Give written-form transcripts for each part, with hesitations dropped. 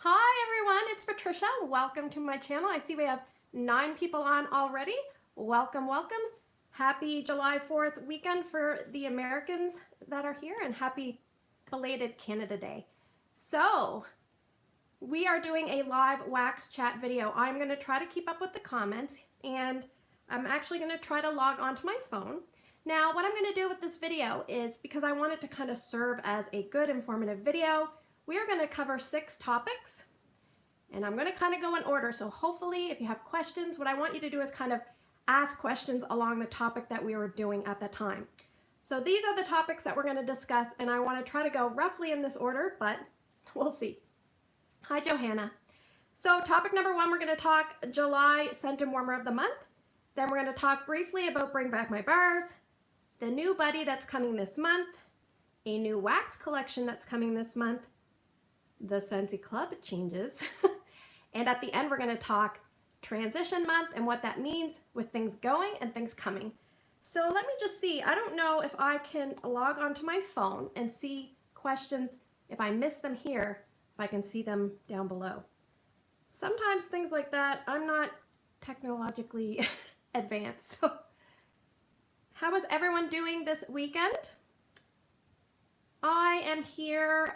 Hi everyone, it's Patricia. Welcome to my channel. I see we have 9 people on already. Welcome, welcome. Happy July 4th weekend for the Americans that are here, and happy belated Canada Day. So, we are doing a live wax chat video. I'm going to try to keep up with the comments, and I'm actually going to try to log onto my phone. Now, what I'm going to do with this video is, because I want it to kind of serve as a good informative video, we are going to cover 6 topics, and I'm going to kind of go in order. So hopefully if you have questions, what I want you to do is kind of ask questions along the topic that we were doing at the time. So these are the topics that we're going to discuss, and I want to try to go roughly in this order, but we'll see. Hi, Johanna. So topic number 1, we're going to talk July Scent and Warmer of the Month. Then we're going to talk briefly about Bring Back My Bars, the new buddy that's coming this month, a new wax collection that's coming this month, the Scentsy Club changes, and at the end we're going to talk transition month and what that means with things going and things coming. So let me just see. I don't know if I can log onto my phone and see questions. If I miss them here, if I can see them down below. Sometimes things like that, I'm not technologically advanced. So how is everyone doing this weekend? I am here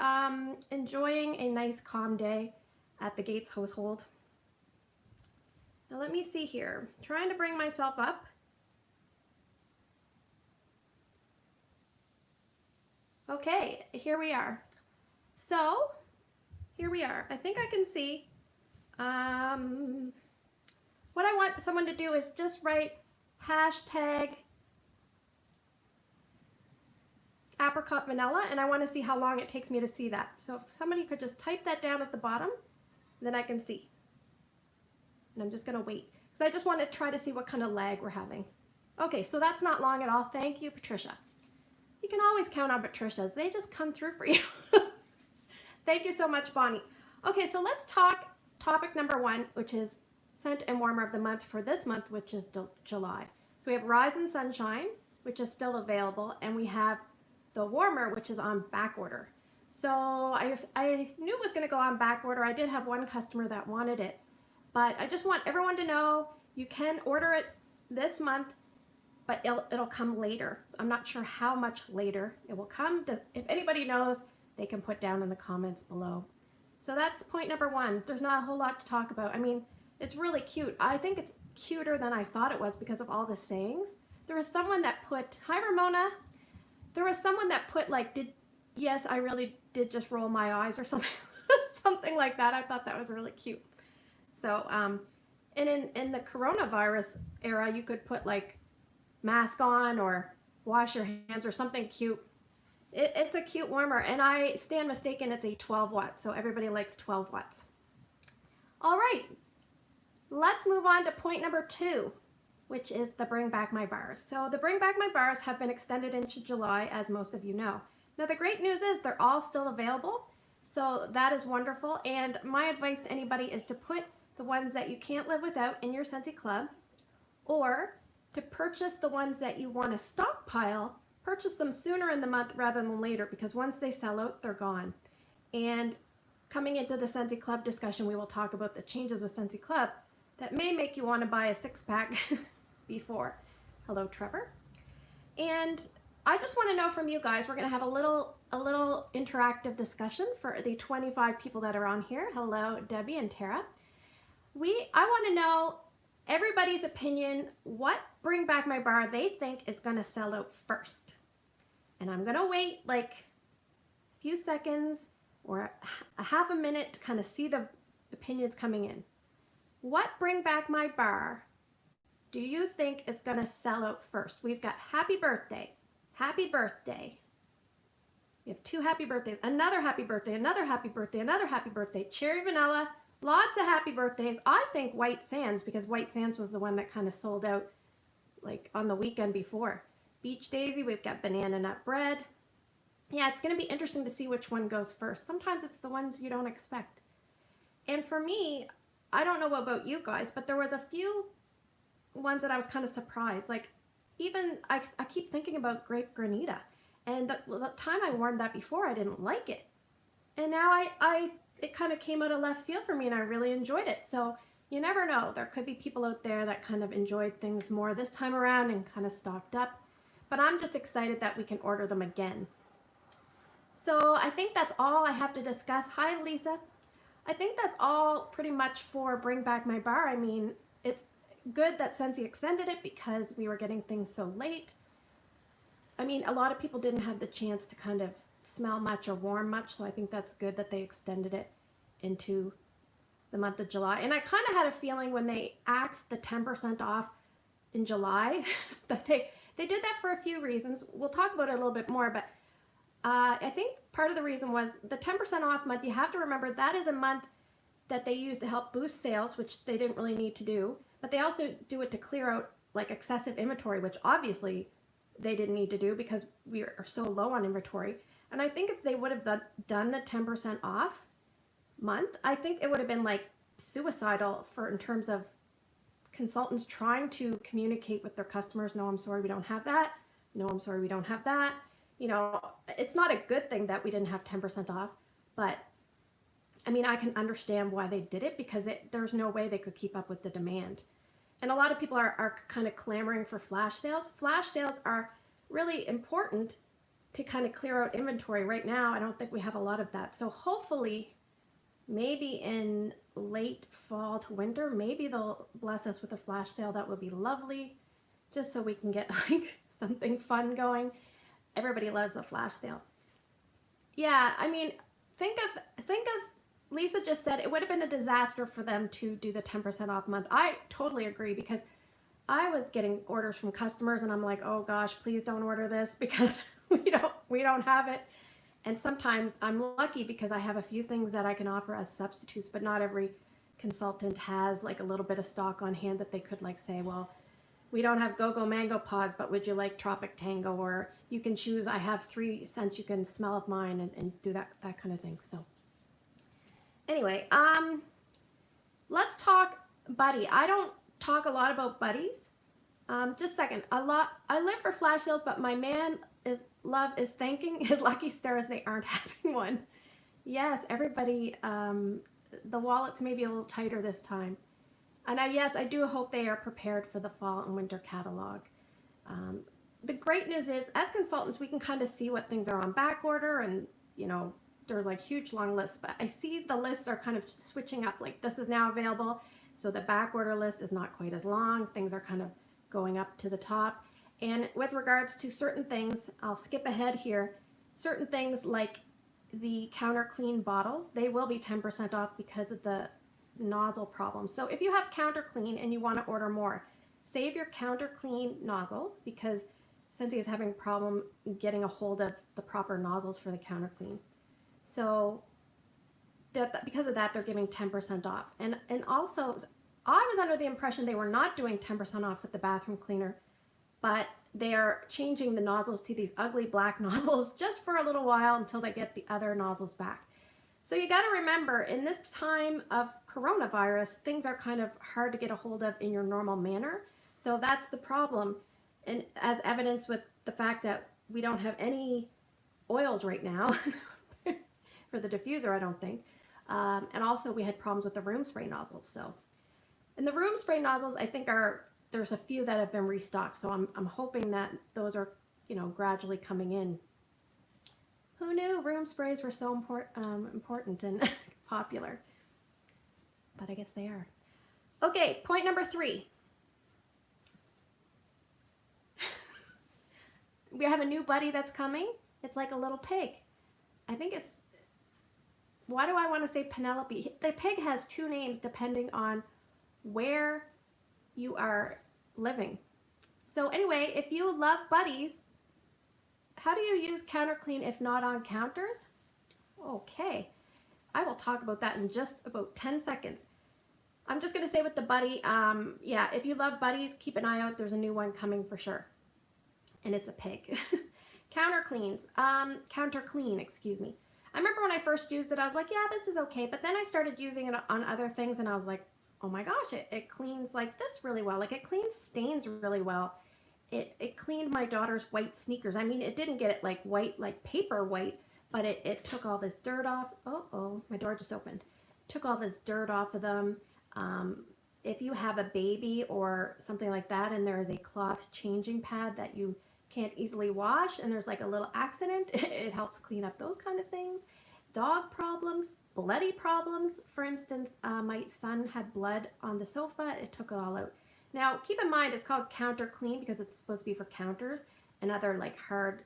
enjoying a nice calm day at the Gates household. Now let me see here. Trying to bring myself up. Okay, here we are. So here we are. I think I can see. What I want someone to do is just write hashtag apricot vanilla, and I want to see how long it takes me to see that. So if somebody could just type that down at the bottom, then I can see. And I'm just going to wait, because I just want to try to see what kind of lag we're having. Okay, so that's not long at all. Thank you, Patricia. You can always count on Patricias. They just come through for you. Thank you so much, Bonnie. Okay, so let's talk topic number 1, which is Scent and Warmer of the Month for this month, which is July. So we have Rise and Sunshine, which is still available, and we have the Warmer, which is on back order. So I knew it was going to go on back order. I did have one customer that wanted it, but I just want everyone to know you can order it this month, but it'll come later. I'm not sure how much later it will come. If anybody knows, they can put down in the comments below. So that's point number 1. There's not a whole lot to talk about. I mean, it's really cute. I think it's cuter than I thought it was because of all the sayings. There was someone that put, hi Ramona, there was someone that put like, yes, I really did just roll my eyes or something, something like that. I thought that was really cute. So, and in the coronavirus era, you could put like mask on or wash your hands or something cute. It's a cute warmer, and I stand mistaken, it's a 12 watt, so everybody likes 12 watts. All right, let's move on to point number 2, which is the Bring Back My Bars. So the Bring Back My Bars have been extended into July, as most of you know. Now the great news is they're all still available, so that is wonderful, and my advice to anybody is to put the ones that you can't live without in your Scentsy Club, or to purchase the ones that you want to stockpile. Purchase them sooner in the month rather than later, because once they sell out, they're gone. And coming into the Scentsy Club discussion, we will talk about the changes with Scentsy Club that may make you want to buy a 6-pack before. Hello, Trevor. And I just want to know from you guys, we're going to have a little interactive discussion for the 25 people that are on here. Hello, Debbie and Tara. I want to know everybody's opinion, what Bring Back My Bar they think is going to sell out first. And I'm going to wait like a few seconds or a half a minute to kind of see the opinions coming in. What Bring Back My Bar do you think is going to sell out first? We've got happy birthday, happy birthday. We have 2 happy birthdays, another happy birthday, another happy birthday, another happy birthday, cherry vanilla, lots of happy birthdays. I think White Sands, because White Sands was the one that kind of sold out like on the weekend before. Beach Daisy, we've got banana nut bread. Yeah, it's going to be interesting to see which one goes first. Sometimes it's the ones you don't expect. And for me, I don't know about you guys, but there was a few ones that I was kind of surprised. Like even, I keep thinking about Grape Granita. And the time I warmed that before, I didn't like it. And now I it kind of came out of left field for me and I really enjoyed it. So you never know. There could be people out there that kind of enjoyed things more this time around and kind of stocked up. But I'm just excited that we can order them again. So I think that's all I have to discuss. Hi, Lisa. I think that's all pretty much for Bring Back My Bar. I mean, it's good that Scentsy extended it because we were getting things so late. I mean, a lot of people didn't have the chance to kind of smell much or warm much, so I think that's good that they extended it into the month of July. And I kind of had a feeling when they axed the 10% off in July that they did that for a few reasons. We'll talk about it a little bit more, but I think part of the reason was the 10% off month. You have to remember that is a month that they use to help boost sales, which they didn't really need to do, but they also do it to clear out like excessive inventory, which obviously they didn't need to do because we are so low on inventory. And I think if they would have done the 10% off month, I think it would have been like suicidal for in terms of consultants trying to communicate with their customers. No, I'm sorry, we don't have that. No, I'm sorry, we don't have that. You know, it's not a good thing that we didn't have 10% off, but I mean, I can understand why they did it because there's no way they could keep up with the demand. And a lot of people are kind of clamoring for flash sales. Flash sales are really important to kind of clear out inventory. Right now, I don't think we have a lot of that. So hopefully, maybe in late fall to winter, maybe they'll bless us with a flash sale. That would be lovely, just so we can get like something fun going. Everybody loves a flash sale. Yeah, I mean, think of Lisa just said it would have been a disaster for them to do the 10% off month. I totally agree because I was getting orders from customers and I'm like, oh gosh, please don't order this because we don't have it. And sometimes I'm lucky because I have a few things that I can offer as substitutes, but not every consultant has like a little bit of stock on hand that they could like say, well, we don't have Go-Go Mango pods, but would you like Tropic Tango? Or you can choose, I have 3 scents you can smell of mine and do that kind of thing. So anyway, let's talk Buddy. I don't talk a lot about buddies. Just a second. I live for flash sales, but my man is thanking his lucky stars they aren't having one. Yes, everybody, the wallets may be a little tighter this time. And yes, I do hope they are prepared for the fall and winter catalog. The great news is, as consultants, we can kind of see what things are on back order, and you know, there's like huge long lists. But I see the lists are kind of switching up. Like this is now available, so the back order list is not quite as long. Things are kind of going up to the top. And with regards to certain things, I'll skip ahead here. Certain things like the counter clean bottles, they will be 10% off because of the nozzle problem. So if you have counter clean and you want to order more, save your counter clean nozzle because Scentsy is having a problem getting a hold of the proper nozzles for the counter clean. So because of that, they're giving 10% off. And also, I was under the impression they were not doing 10% off with the bathroom cleaner, but they are changing the nozzles to these ugly black nozzles just for a little while until they get the other nozzles back. So you got to remember, in this time of coronavirus, things are kind of hard to get a hold of in your normal manner. So that's the problem. And as evidence with the fact that we don't have any oils right now for the diffuser, I don't think. And also we had problems with the room spray nozzles. So, and the room spray nozzles, I think there's a few that have been restocked. So I'm hoping that those are, you know, gradually coming in. Who knew room sprays were so important and popular? But I guess they are. Okay, point number 3. We have a new buddy that's coming. It's like a little pig. I think it's, why do I want to say Penelope? The pig has 2 names depending on where you are living. So anyway, if you love buddies, how do you use counter clean if not on counters? Okay, I will talk about that in just about 10 seconds. I'm just going to say with the buddy, yeah, if you love buddies, keep an eye out. There's a new one coming for sure. And it's a pig. Counter clean, excuse me. I remember when I first used it, I was like, yeah, this is okay. But then I started using it on other things and I was like, oh my gosh, it cleans like this really well. Like it cleans stains really well. It cleaned my daughter's white sneakers. I mean, it didn't get it like white, like paper white, but it took all this dirt off. Oh, my door just opened. Took all this dirt off of them. If you have a baby or something like that and there is a cloth changing pad that you can't easily wash and there's like a little accident, it helps clean up those kind of things. Dog problems, bloody problems. For instance, my son had blood on the sofa. It took it all out. Now, keep in mind, it's called counter clean because it's supposed to be for counters and other like hard,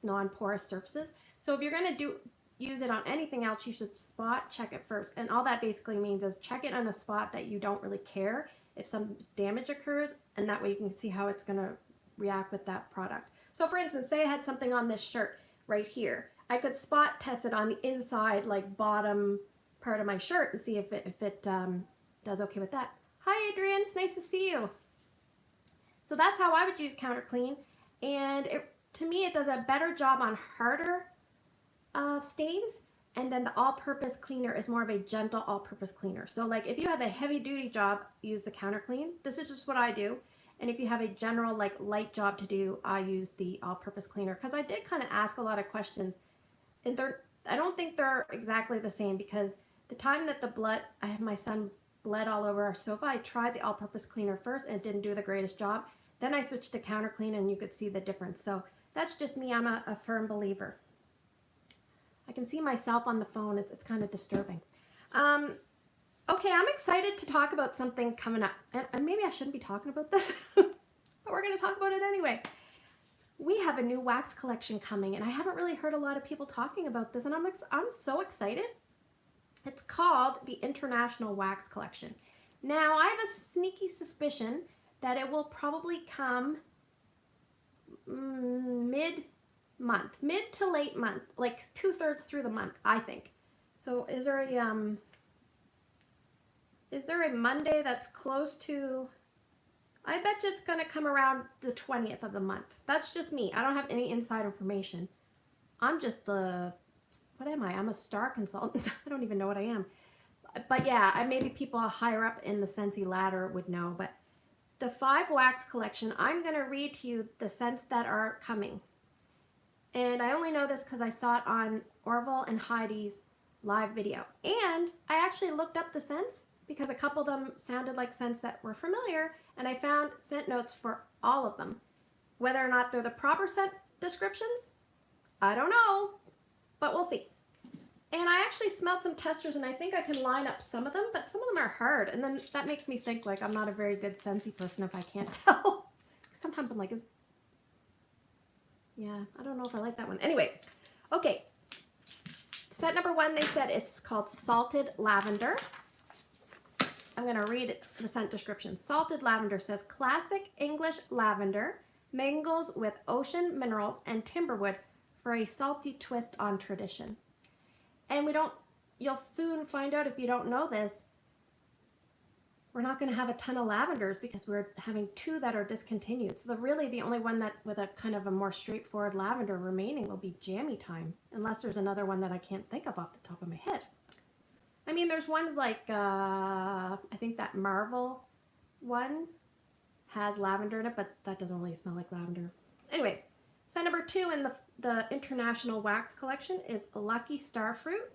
non-porous surfaces. So if you're going to use it on anything else, you should spot check it first. And all that basically means is check it on a spot that you don't really care if some damage occurs, and that way you can see how it's going to react with that product. So for instance, say I had something on this shirt right here. I could spot test it on the inside, like bottom part of my shirt, and see if it does okay with that. Hi Adrian, it's nice to see you. So that's how I would use Counter Clean, and to me it does a better job on harder stains, and then the all-purpose cleaner is more of a gentle all-purpose cleaner. So like if you have a heavy-duty job, use the Counter Clean. This is just what I do. And if you have a general like light job to do, I use the all-purpose cleaner, because I did kind of ask a lot of questions, and I don't think they're exactly the same, because the time that I had my son bled all over our sofa, I tried the all-purpose cleaner first and it didn't do the greatest job. Then I switched to Counter Clean and you could see the difference. So that's just me. I'm a firm believer. I can see myself on the phone. It's kind of disturbing. Okay, I'm excited to talk about something coming up. And maybe I shouldn't be talking about this, but we're going to talk about it anyway. We have a new wax collection coming, and I haven't really heard a lot of people talking about this, and I'm so excited. It's called the International Wax Collection. Now, I have a sneaky suspicion that it will probably come mid-month, mid to late month, like 2/3 through the month, I think. So is there a Monday that's close to, I bet you it's going to come around the 20th of the month. That's just me. I don't have any inside information. I'm just what am I? I'm a star consultant. I don't even know what I am. But yeah, maybe people higher up in the Scentsy ladder would know. But the 5 wax collection, I'm going to read to you the scents that are coming. And I only know this because I saw it on Orville and Heidi's live video. And I actually looked up the scents because a couple of them sounded like scents that were familiar, and I found scent notes for all of them. Whether or not they're the proper scent descriptions, I don't know, but we'll see. And I actually smelled some testers, and I think I can line up some of them, but some of them are hard, and then that makes me think like I'm not a very good Scentsy person if I can't tell. Sometimes I'm like, yeah, I don't know if I like that one. Anyway, okay. Scent number 1, they said, is called Salted Lavender. I'm going to read the scent description. Salted Lavender says, classic English lavender mingles with ocean minerals and timberwood for a salty twist on tradition. And you'll soon find out if you don't know this, we're not going to have a ton of lavenders because we're having 2 that are discontinued. So really the only one that with a kind of a more straightforward lavender remaining will be Jammy Time, unless there's another one that I can't think of off the top of my head. I mean, there's ones like, I think that Marvel one has lavender in it, but that doesn't really smell like lavender. Anyway, scent number 2 in the International Wax Collection is Lucky Starfruit,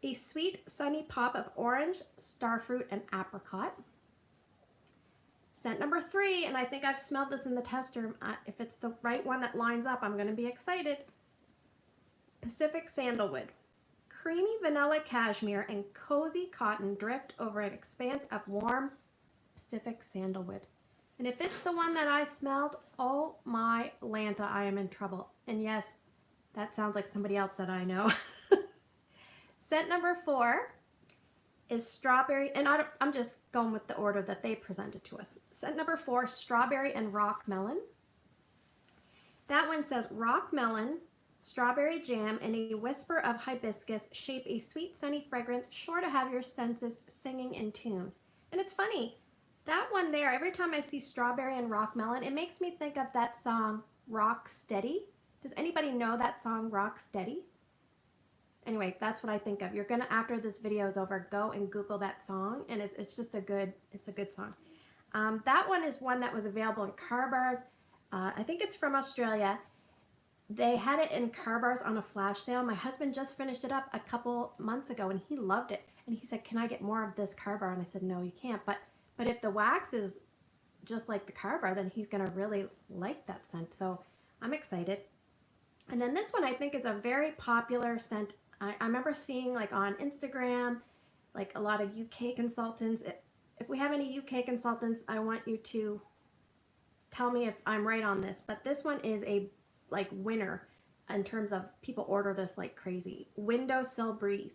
a sweet, sunny pop of orange, starfruit, and apricot. Scent number 3, and I think I've smelled this in the tester. If it's the right one that lines up, I'm going to be excited. Pacific Sandalwood. Creamy vanilla cashmere and cozy cotton drift over an expanse of warm Pacific sandalwood. And if it's the one that I smelled, oh my Lanta, I am in trouble. And yes, that sounds like somebody else that I know. Scent number 4 is strawberry, and I'm just going with the order that they presented to us. Scent number 4, strawberry and rock melon. That one says rock melon, strawberry jam, and a whisper of hibiscus shape a sweet, sunny fragrance sure to have your senses singing in tune. And it's funny, that one there, every time I see strawberry and rock melon, it makes me think of that song, Rock Steady. Does anybody know that song, Rock Steady? Anyway, that's what I think of. You're gonna, after this video is over, go and Google that song, and it's just a good song. That one is one that was available in car bars. I think it's from Australia. They had it in car bars on a flash sale. My husband just finished it up a couple months ago and he loved it. And he said, "Can I get more of this car bar?" And I said, "No, you can't." But if the wax is just like the car bar, then he's gonna really like that scent. So I'm excited. And then this one I think is a very popular scent. I remember seeing like on Instagram, like a lot of UK consultants. If we have any UK consultants, I want you to tell me if I'm right on this. But this one is a like winner in terms of people order this like crazy. Windowsill Breeze.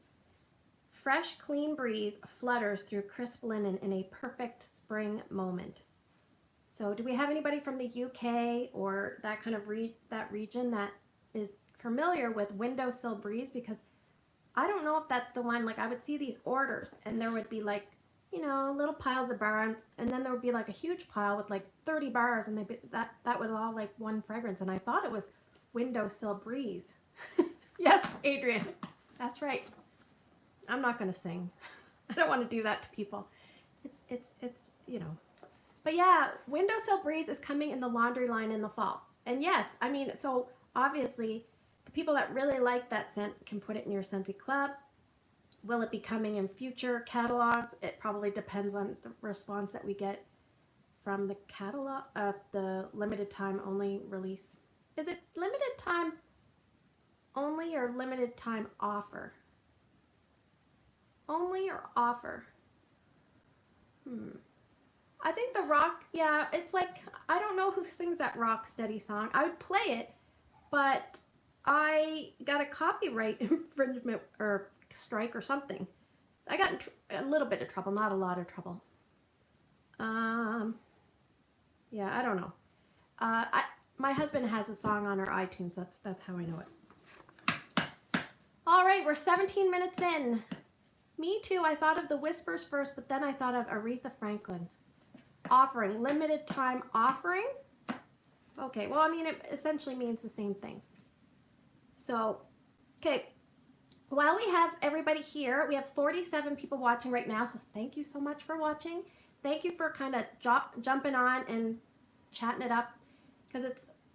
Fresh, clean breeze flutters through crisp linen in a perfect spring moment. So do we have anybody from the UK or that kind of that region that is familiar with Windowsill Breeze? Because I don't know if that's the one. Like I would see these orders and there would be like, you know, little piles of bars, and then there would be like a huge pile with like 30 bars, and that was all like one fragrance, and I thought it was Windowsill Breeze. Yes, Adrian, that's right. I'm not gonna sing. I don't want to do that to people. It's you know. But yeah, Windowsill Breeze is coming in the laundry line in the fall. And yes, I mean, so obviously the people that really like that scent can put it in your Scentsy Club. Will it be coming in future catalogs? It probably depends on the response that we get from the catalog, the limited time only release. Is it limited time only or limited time offer? Only or offer? I think the rock, yeah, it's like, I don't know who sings that rock steady song. I would play it, but I got a copyright infringement or strike or something. I got in a little bit of trouble, not a lot of trouble. Yeah, I don't know. My husband has a song on our iTunes. That's how I know it. All right, we're 17 minutes in. Me too. I thought of the Whispers first, but then I thought of Aretha Franklin. Offering, limited time offering. Okay, well, I mean, it essentially means the same thing. So, okay, while we have everybody here, we have 47 people watching right now, so thank you so much for watching. Thank you for kind of jumping on and chatting it up, because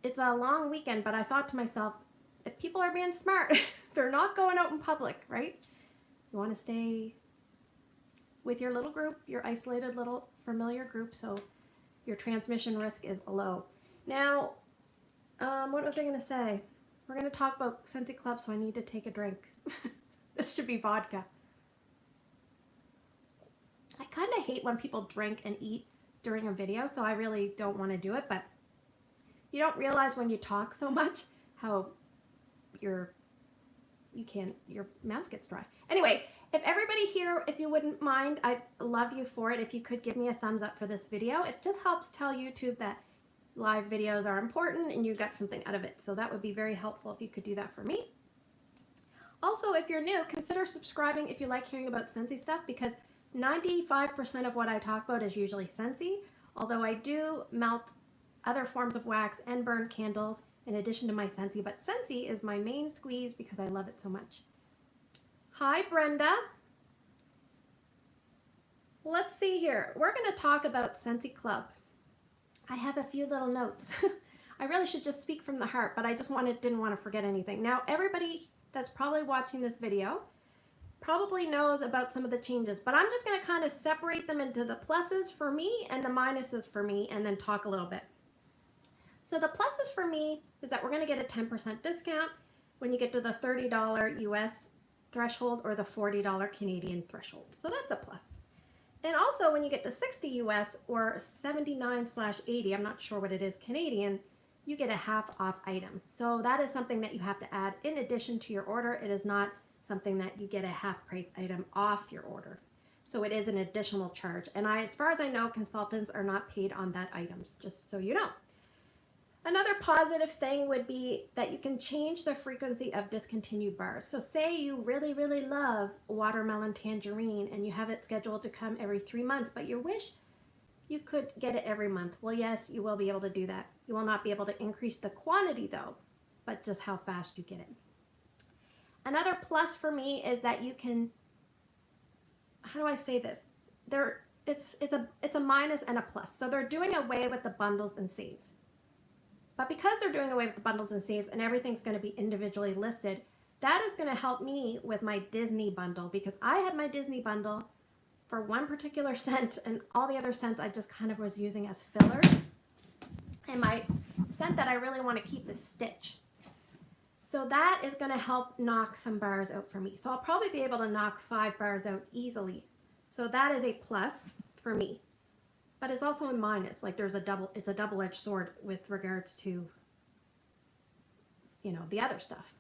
it's a long weekend, but I thought to myself, if people are being smart, they're not going out in public, right? You want to stay with your little group, your isolated little familiar group, so your transmission risk is low. Now, what was I going to say? We're going to talk about Scentsy Club, so I need to take a drink. This should be vodka. I kind of hate when people drink and eat during a video, so I really don't want to do it, but you don't realize when you talk so much how your mouth gets dry. Anyway, if everybody here, if you wouldn't mind, I'd love you for it if you could give me a thumbs up for this video. It just helps tell YouTube that live videos are important and you got something out of it. So that would be very helpful if you could do that for me. Also, if you're new, consider subscribing if you like hearing about Scentsy stuff, because 95% of what I talk about is usually Scentsy, although I do melt other forms of wax and burn candles in addition to my Scentsy, but Scentsy is my main squeeze because I love it so much. Hi, Brenda. Let's see here. We're going to talk about Scentsy Club. I have a few little notes. I really should just speak from the heart, but I just didn't want to forget anything. Now, everybody that's probably watching this video probably knows about some of the changes, but I'm just going to kind of separate them into the pluses for me and the minuses for me, and then talk a little bit. So the pluses for me is that we're going to get a 10% discount when you get to the $30 US threshold or the $40 Canadian threshold. So that's a plus. And also when you get to 60 US or 79/80, I'm not sure what it is Canadian, you get a half off item. So that is something that you have to add in addition to your order. It is not something that you get a half price item off your order. So it is an additional charge. And as far as I know, consultants are not paid on that items, just so you know. Another positive thing would be that you can change the frequency of discontinued bars. So say you really, really love watermelon tangerine and you have it scheduled to come every 3 months, but you wish you could get it every month. Well, yes, you will be able to do that. You will not be able to increase the quantity though, but just how fast you get it. Another plus for me is that you can, how do I say this? It's a minus and a plus. So they're doing away with the bundles and saves. But because they're doing away with the bundles and saves and everything's going to be individually listed, that is going to help me with my Disney bundle, because I had my Disney bundle for one particular scent, and all the other scents I just kind of was using as fillers. And my scent that I really want to keep is Stitch. So that is going to help knock some bars out for me. So I'll probably be able to knock 5 bars out easily. So that is a plus for me. But it's also a minus. Like it's a double-edged sword with regards to, you know, the other stuff.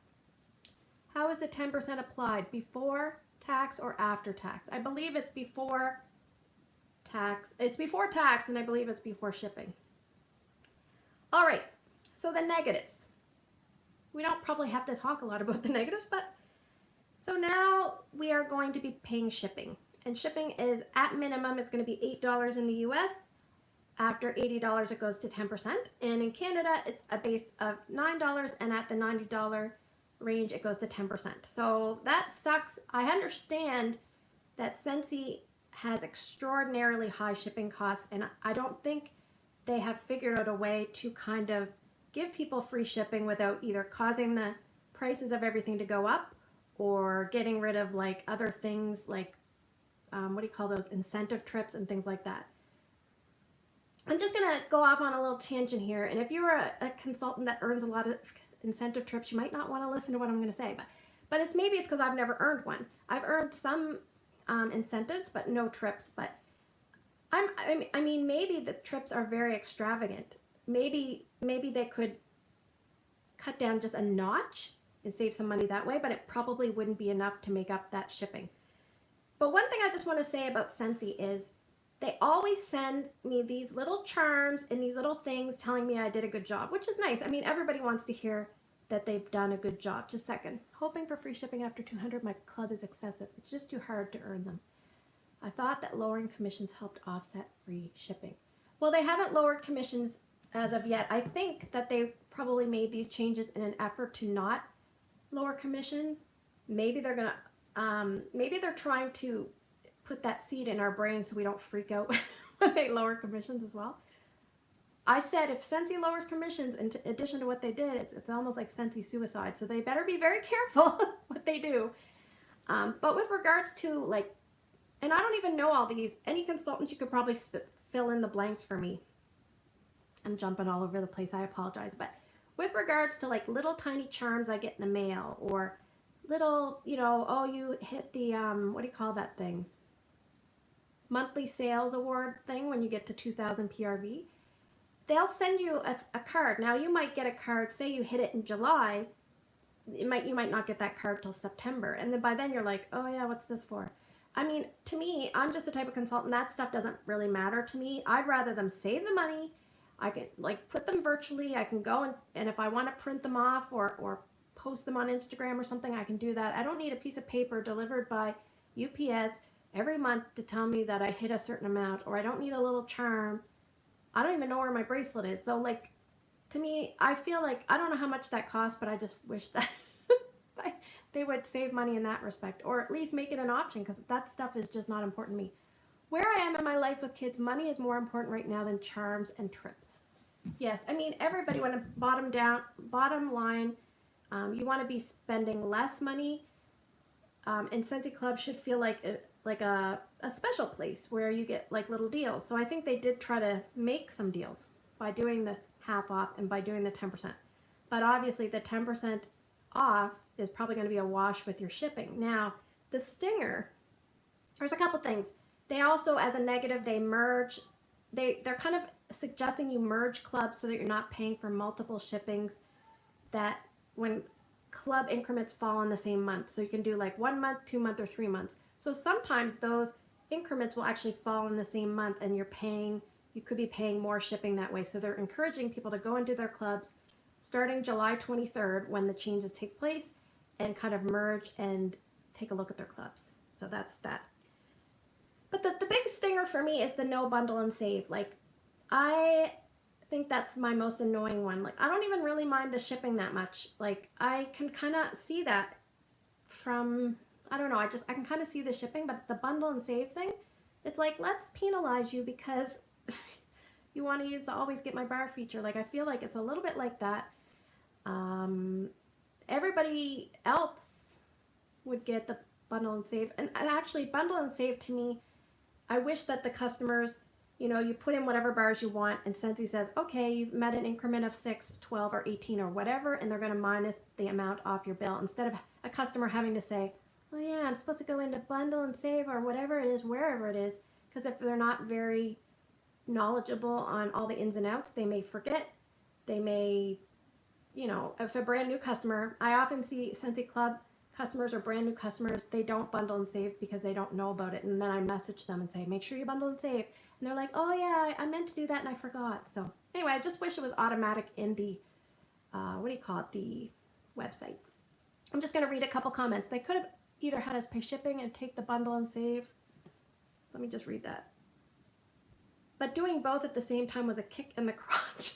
How is the 10% applied? Before tax or after tax? I believe it's before tax. It's before tax, and I believe it's before shipping. All right, so the negatives. We don't probably have to talk a lot about the negatives, but so now we are going to be paying shipping. And shipping is at minimum, it's going to be $8 in the US. After $80, it goes to 10%. And in Canada, it's a base of $9, and at the $90 range, it goes to 10%. So that sucks. I understand that Scentsy has extraordinarily high shipping costs, and I don't think they have figured out a way to kind of give people free shipping without either causing the prices of everything to go up or getting rid of like other things like, what do you call those, incentive trips and things like that. I'm just going to go off on a little tangent here. And if you're a consultant that earns a lot of incentive trips, you might not want to listen to what I'm going to say. But maybe it's because I've never earned one. I've earned some incentives, but no trips. But I mean, maybe the trips are very extravagant. Maybe they could cut down just a notch and save some money that way, but it probably wouldn't be enough to make up that shipping. But one thing I just want to say about Scentsy is they always send me these little charms and these little things telling me I did a good job, which is nice. I mean, everybody wants to hear that they've done a good job. Just a second. Hoping for free shipping after 200. My club is excessive. It's just too hard to earn them. I thought that lowering commissions helped offset free shipping. Well, they haven't lowered commissions as of yet. I think that they probably made these changes in an effort to not lower commissions. Maybe they're gonna, maybe they're trying to put that seed in our brain so we don't freak out when they lower commissions as well. I said if Scentsy lowers commissions in addition to what they did, it's almost like Scentsy suicide. So they better be very careful what they do. But with regards to like, and I don't even know all these, any consultant, you could probably fill in the blanks for me. I'm jumping all over the place. I apologize. But with regards to like little tiny charms I get in the mail, or little, you know, oh, you hit the, what do you call that thing? Monthly sales award thing when you get to 2,000 PRV. They'll send you a card. Now you might get a card, say you hit it in July, you might not get that card till September. And then by then you're like, oh yeah, what's this for? I mean, to me, I'm just the type of consultant, that stuff doesn't really matter to me. I'd rather them save the money. I can like put them virtually. I can go and if I want to print them off or post them on Instagram or something, I can do that. I don't need a piece of paper delivered by UPS every month to tell me that I hit a certain amount, or I don't need a little charm. I don't even know where my bracelet is. So like, to me, I feel like, I don't know how much that costs, but I just wish that they would save money in that respect, or at least make it an option, because that stuff is just not important to me. Where I am in my life with kids, money is more important right now than charms and trips. Yes, I mean, everybody, when a bottom line, you want to be spending less money, and Scentsy Club should feel like a special place where you get like little deals. So I think they did try to make some deals by doing the half off and by doing the 10%. But obviously the 10% off is probably going to be a wash with your shipping. Now, the stinger, there's a couple things. They also, as a negative, they merge. They're kind of suggesting you merge clubs so that you're not paying for multiple shippings, that when club increments fall in the same month. So you can do like 1 month, 2 months, or 3 months. So sometimes those increments will actually fall in the same month, and you could be paying more shipping that way. So they're encouraging people to go into their clubs starting July 23rd when the changes take place, and kind of merge and take a look at their clubs. So that's that. But the big stinger for me is the no bundle and save. Like, I think that's my most annoying one. Like, I don't even really mind the shipping that much. Like, I can kind of see that from, I don't know, I can kind of see the shipping, but the bundle and save thing, it's like, let's penalize you because you want to use the always get my bar feature. Like, I feel like it's a little bit like that. Everybody else would get the bundle and save. And actually, bundle and save to me, I wish that the customers, you know, you put in whatever bars you want, and Scentsy says, okay, you've met an increment of 6, 12, or 18 or whatever, and they're going to minus the amount off your bill, instead of a customer having to say, oh yeah, I'm supposed to go into bundle and save or whatever it is, wherever it is, because if they're not very knowledgeable on all the ins and outs, they may forget. They may, you know, if a brand new customer, I often see Scentsy Club customers or brand new customers, they don't bundle and save because they don't know about it. And then I message them and say, make sure you bundle and save. And they're like, oh yeah, I meant to do that and I forgot. So anyway, I just wish it was automatic in the, what do you call it, the website. I'm just going to read a couple comments. They could have either had us pay shipping and take the bundle and save. Let me just read that. But doing both at the same time was a kick in the crotch.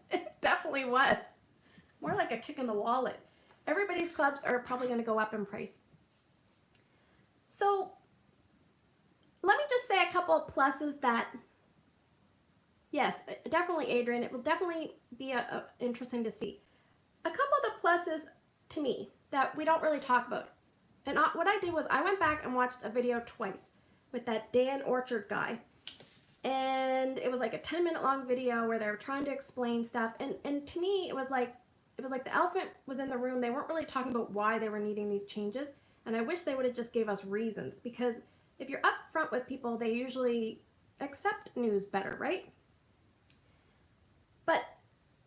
It definitely was. More like a kick in the wallet. Everybody's clubs are probably going to go up in price. So let me just say a couple of pluses that, yes, definitely, Adrian, it will definitely be interesting to see. A couple of the pluses to me that we don't really talk about. And what I did was I went back and watched a video twice with that Dan Orchard guy. And it was like a 10-minute long video where they were trying to explain stuff. And to me, it was like the elephant was in the room. They weren't really talking about why they were needing these changes. And I wish they would have just gave us reasons, because if you're upfront with people, they usually accept news better, right? But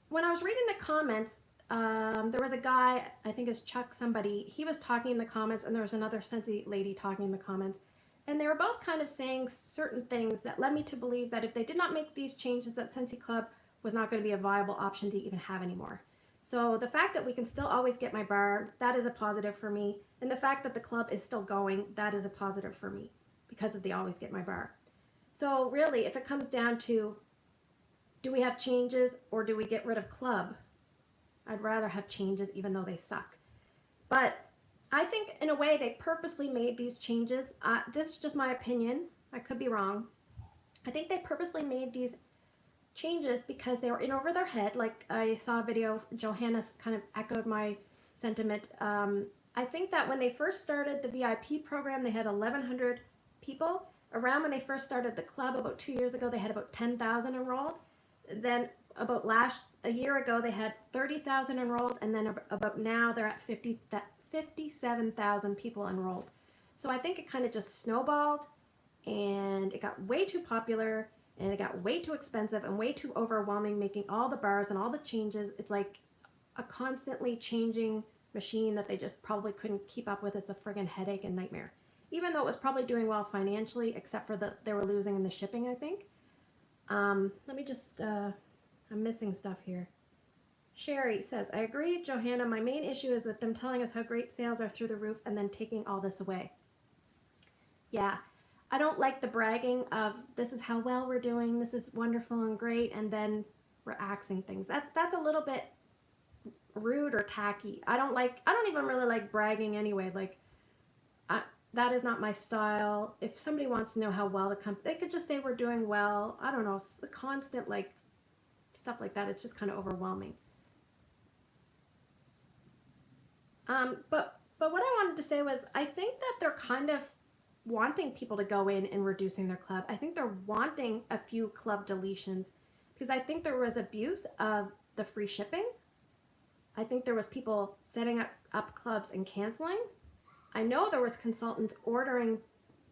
when I was reading the comments, there was a guy, I think it's Chuck somebody, he was talking in the comments, and there was another Scentsy lady talking in the comments. And they were both kind of saying certain things that led me to believe that if they did not make these changes, that Scentsy Club was not going to be a viable option to even have anymore. So the fact that we can still always get my bar, that is a positive for me. And the fact that the club is still going, that is a positive for me because of the always get my bar. So really, if it comes down to, do we have changes or do we get rid of club? I'd rather have changes even though they suck. But I think in a way they purposely made these changes. This is just my opinion. I could be wrong. I think they purposely made these changes because they were in over their head. Like I saw a video, Johanna kind of echoed my sentiment. I think that when they first started the VIP program, they had 1,100 people. Around when they first started the club about 2 years ago, they had about 10,000 enrolled. Then about a year ago, they had 30,000 enrolled, and then about now they're at 57,000 people enrolled. So I think it kind of just snowballed, and it got way too popular, and it got way too expensive and way too overwhelming, making all the bars and all the changes. It's like a constantly changing machine that they just probably couldn't keep up with. It's a friggin' headache and nightmare. Even though it was probably doing well financially, except for they were losing in the shipping, I think. Let me just, I'm missing stuff here. Sherry says, I agree, Johanna. My main issue is with them telling us how great sales are through the roof and then taking all this away. Yeah, I don't like the bragging of this is how well we're doing, this is wonderful and great, and then we're axing things. That's a little bit rude or tacky. I don't even really like bragging anyway. Like, that is not my style. If somebody wants to know how well the company, they could just say we're doing well. I don't know, it's the constant like stuff like that. It's just kind of overwhelming. But what I wanted to say was, I think that they're kind of wanting people to go in and reducing their club. I think they're wanting a few club deletions because I think there was abuse of the free shipping. I think there was people setting up clubs and canceling. I know there was consultants ordering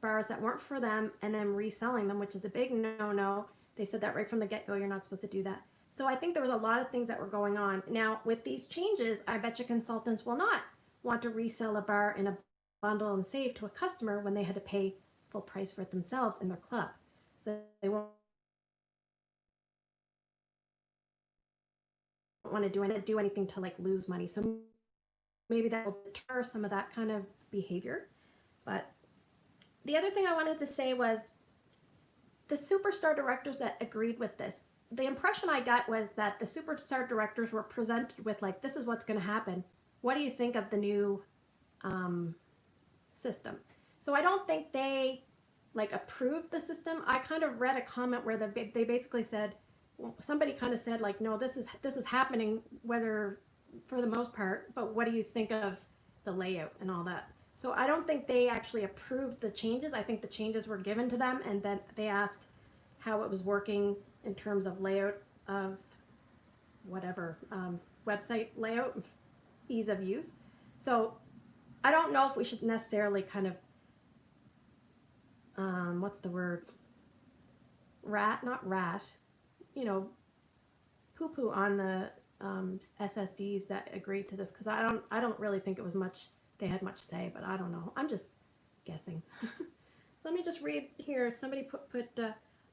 bars that weren't for them and then reselling them, which is a big no-no. They said that right from the get-go, you're not supposed to do that. So I think there was a lot of things that were going on. Now, with these changes, I bet you consultants will not want to resell a bar in a bundle and save to a customer when they had to pay full price for it themselves in their club. So they won't want to do anything to like lose money. So maybe that will deter some of that kind of behavior. But the other thing I wanted to say was the superstar directors that agreed with this, the impression I got was that the superstar directors were presented with like, this is what's going to happen. What do you think of the new system? So I don't think they like approved the system. I kind of read a comment where they basically said, somebody kind of said like, no, this is happening whether for the most part, but what do you think of the layout and all that? So I don't think they actually approved the changes. I think the changes were given to them, and then they asked how it was working in terms of layout of whatever, website layout, ease of use. So I don't know if we should necessarily kind of, what's the word? Not rat, you know, poo poo on the SSDs that agreed to this, because I don't really think it was much, they had much say, but I don't know. I'm just guessing. Let me just read here. Somebody put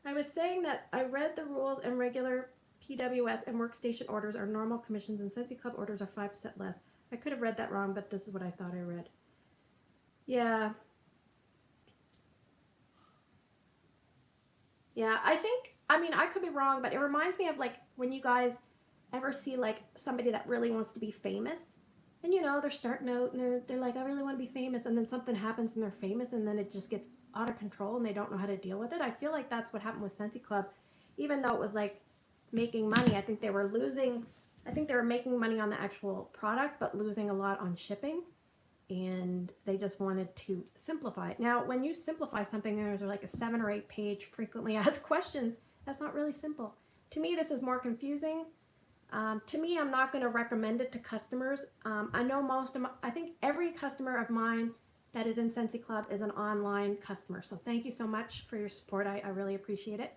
I was saying that I read the rules, and regular PWS and workstation orders are normal commissions, and Scentsy Club orders are 5% less. I could have read that wrong, but this is what I thought I read. Yeah. Yeah, I mean, I could be wrong, but it reminds me of like when you guys ever see like somebody that really wants to be famous, and you know, they're starting out and they're like, I really want to be famous, and then something happens and they're famous, and then it just gets out of control and they don't know how to deal with it. I feel like that's what happened with Scentsy Club. Even though it was like making money, I think they were losing, I think they were making money on the actual product but losing a lot on shipping, and they just wanted to simplify it. Now, when you simplify something, there's like a 7 or 8 page frequently asked questions. That's not really simple. To me, this is more confusing. To me, I'm not going to recommend it to customers. I know I think every customer of mine that is in Scentsy Club is an online customer. So thank you so much for your support. I really appreciate it.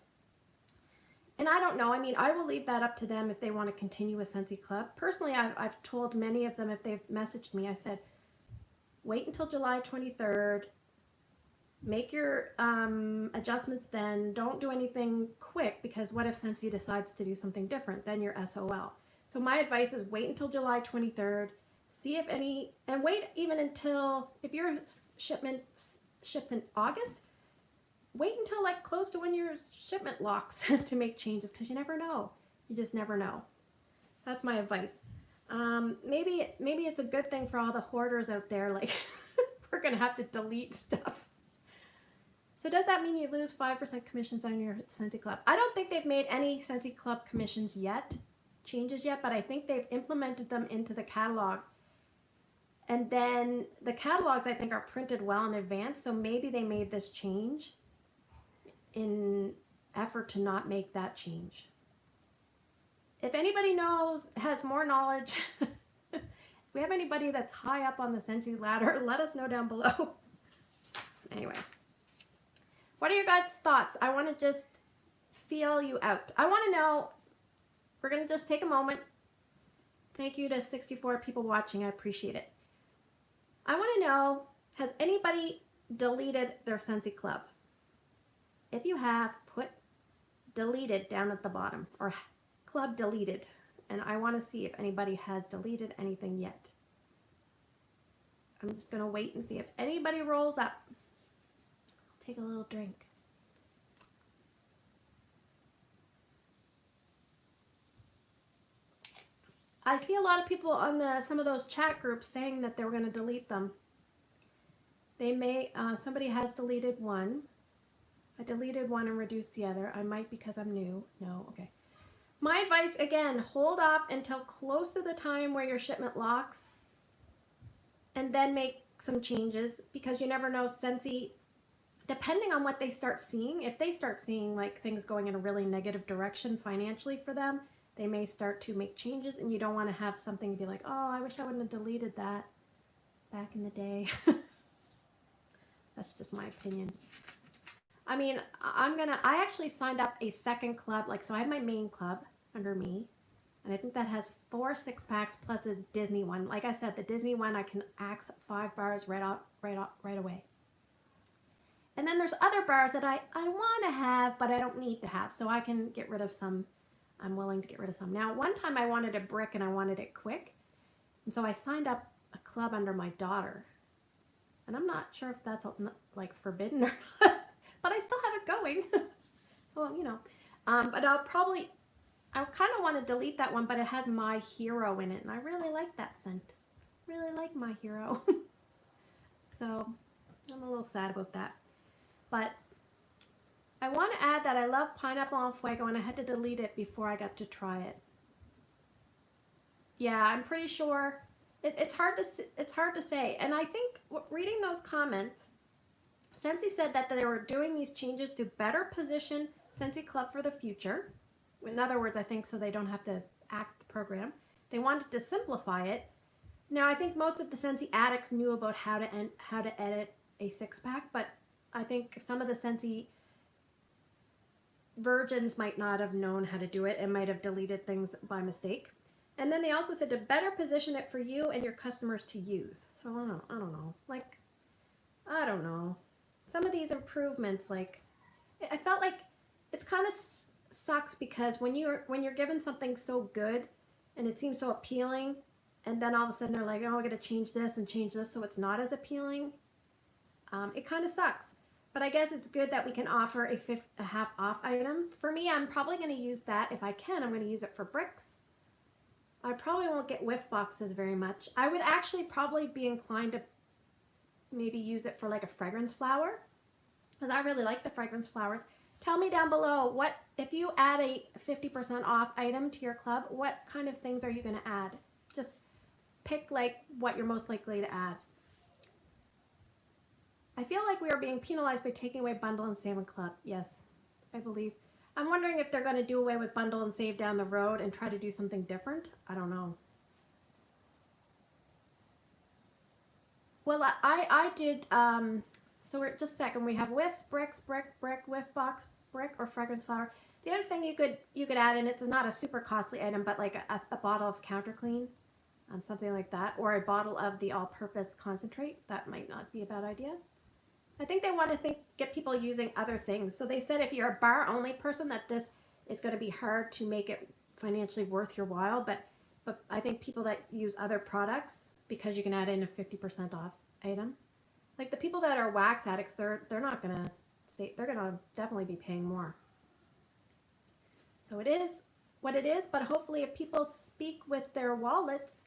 And I don't know. I mean, I will leave that up to them if they want to continue with Scentsy Club. Personally, I've told many of them, if they've messaged me, I said, wait until July 23rd. Make your adjustments then. Don't do anything quick, because what if Scentsy decides to do something different? Then you're SOL. So my advice is wait until July 23rd. See if any, and wait even until, if your shipment ships in August, wait until like close to when your shipment locks to make changes, because you never know. You just never know. That's my advice. Maybe it's a good thing for all the hoarders out there. Like, we're gonna have to delete stuff. So does that mean you lose 5% commissions on your Scentsy Club? I don't think they've made any Scentsy Club commissions yet, changes yet, but I think they've implemented them into the catalog. And then the catalogs, I think, are printed well in advance, so maybe they made this change in effort to not make that change. If anybody knows, has more knowledge, if we have anybody that's high up on the Scentsy ladder, let us know down below. Anyway, what are your guys' thoughts? I want to just feel you out. I want to know, we're going to just take a moment. Thank you to 64 people watching. I appreciate it. I want to know, has anybody deleted their Scentsy Club? If you have, put deleted down at the bottom, or club deleted. And I want to see if anybody has deleted anything yet. I'm just going to wait and see if anybody rolls up. I'll take a little drink. I see a lot of people on some of those chat groups saying that they were going to delete them. They may, somebody has deleted one. I deleted one and reduced the other. I might because I'm new. No, okay. My advice, again, hold off until close to the time where your shipment locks, and then make some changes, because you never know, Scentsy, depending on what they start seeing, if they start seeing like things going in a really negative direction financially for them, they may start to make changes, and you don't want to have something be like, oh, I wish I wouldn't have deleted that back in the day. That's just my opinion. I mean, I actually signed up a second club, like, so I have my main club under me, and I think that has 4 6-packs plus a Disney one. Like I said, the Disney one, I can axe 5 bars right away. And then there's other bars that I want to have, but I don't need to have, so I can get rid of some. I'm willing to get rid of some. Now, one time I wanted a brick and I wanted it quick, and so I signed up a club under my daughter, and I'm not sure if that's like forbidden or not. But I still have it going. So, you know, but I kind of want to delete that one, but it has My Hero in it, and I really like that scent. Really like My Hero. So I'm a little sad about that. But I want to add that I love Pineapple on Fuego, and I had to delete it before I got to try it. Yeah, I'm pretty sure it's hard to say. And I think reading those comments, Scentsy said that they were doing these changes to better position Scentsy Club for the future. In other words, I think so they don't have to axe the program. They wanted to simplify it. Now, I think most of the Scentsy addicts knew about how to edit a six-pack, but I think some of the Scentsy virgins might not have known how to do it and might have deleted things by mistake. And then they also said to better position it for you and your customers to use. So I don't know. Like, I don't know. Some of these improvements, like, I felt like it's kind of sucks because when you're given something so good and it seems so appealing, and then all of a sudden they're like, oh, we're going to change this and change this so it's not as appealing. It kind of sucks. But I guess it's good that we can offer a half off item. For me, I'm probably going to use that. If I can, I'm going to use it for bricks. I probably won't get whiff boxes very much. I would actually probably be inclined to maybe use it for like a fragrance flower, because I really like the fragrance flowers. Tell me down below, what if you add a 50% off item to your club, what kind of things are you going to add? Just pick like what you're most likely to add. I feel like we are being penalized by taking away Bundle and Save and Club. Yes, I believe. I'm wondering if they're going to do away with Bundle and Save down the road and try to do something different. I don't know. Well, I did, so we're just a second. We have whiffs, bricks, brick, whiff box, brick, or fragrance flower. The other thing you could add, and it's not a super costly item, but like a bottle of counter clean, something like that, or a bottle of the all-purpose concentrate. That might not be a bad idea. I think they want to get people using other things. So they said if you're a bar-only person, that this is going to be hard to make it financially worth your while. But I think people that use other products, because you can add in a 50% off item, like the people that are wax addicts, they're not going to stay. They're going to definitely be paying more. So it is what it is. But hopefully, if people speak with their wallets,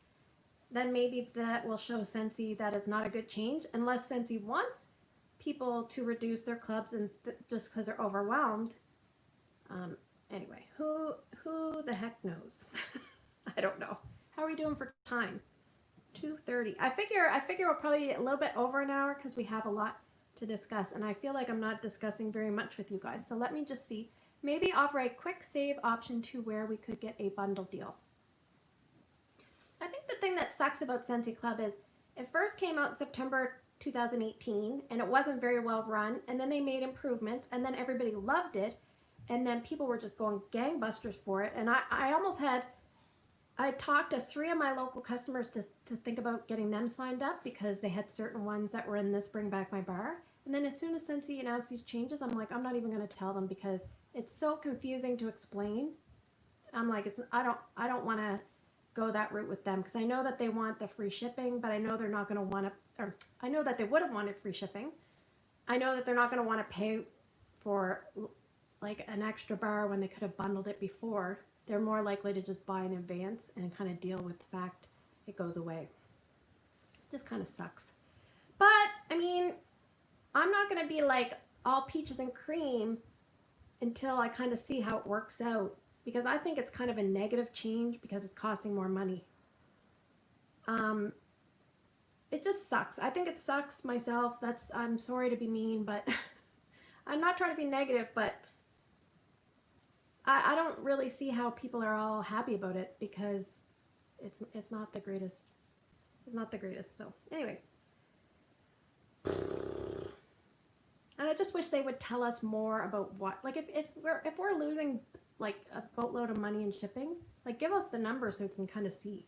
then maybe that will show Scentsy that it's not a good change, unless Scentsy wants people to reduce their clubs and just because they're overwhelmed. Anyway, who the heck knows? I don't know. How are we doing for time? 2:30. I figure we'll probably be a little bit over an hour because we have a lot to discuss, and I feel like I'm not discussing very much with you guys. So let me just see. Maybe offer a quick save option to where we could get a bundle deal. I think the thing that sucks about Scentsy Club is it first came out in September 2018 and it wasn't very well run, and then they made improvements and then everybody loved it, and then people were just going gangbusters for it. And I talked to 3 of my local customers to think about getting them signed up because they had certain ones that were in this Bring Back My Bar. And then as soon as Scentsy announced these changes, I'm like, I'm not even going to tell them because it's so confusing to explain. I'm like, I don't want to go that route with them because I know that they want the free shipping, but I know they're not going to want to, or I know that they would have wanted free shipping. I know that they're not going to want to pay for like an extra bar when they could have bundled it before. They're more likely to just buy in advance and kind of deal with the fact it goes away. Just kind of sucks. But I mean, I'm not going to be like all peaches and cream until I kind of see how it works out, because I think it's kind of a negative change because it's costing more money. It just sucks. I think it sucks myself. I'm sorry to be mean, but I'm not trying to be negative, but I don't really see how people are all happy about it because it's not the greatest. It's not the greatest. So anyway. And I just wish they would tell us more about what, like if we're losing like a boatload of money in shipping, like give us the numbers so we can kind of see.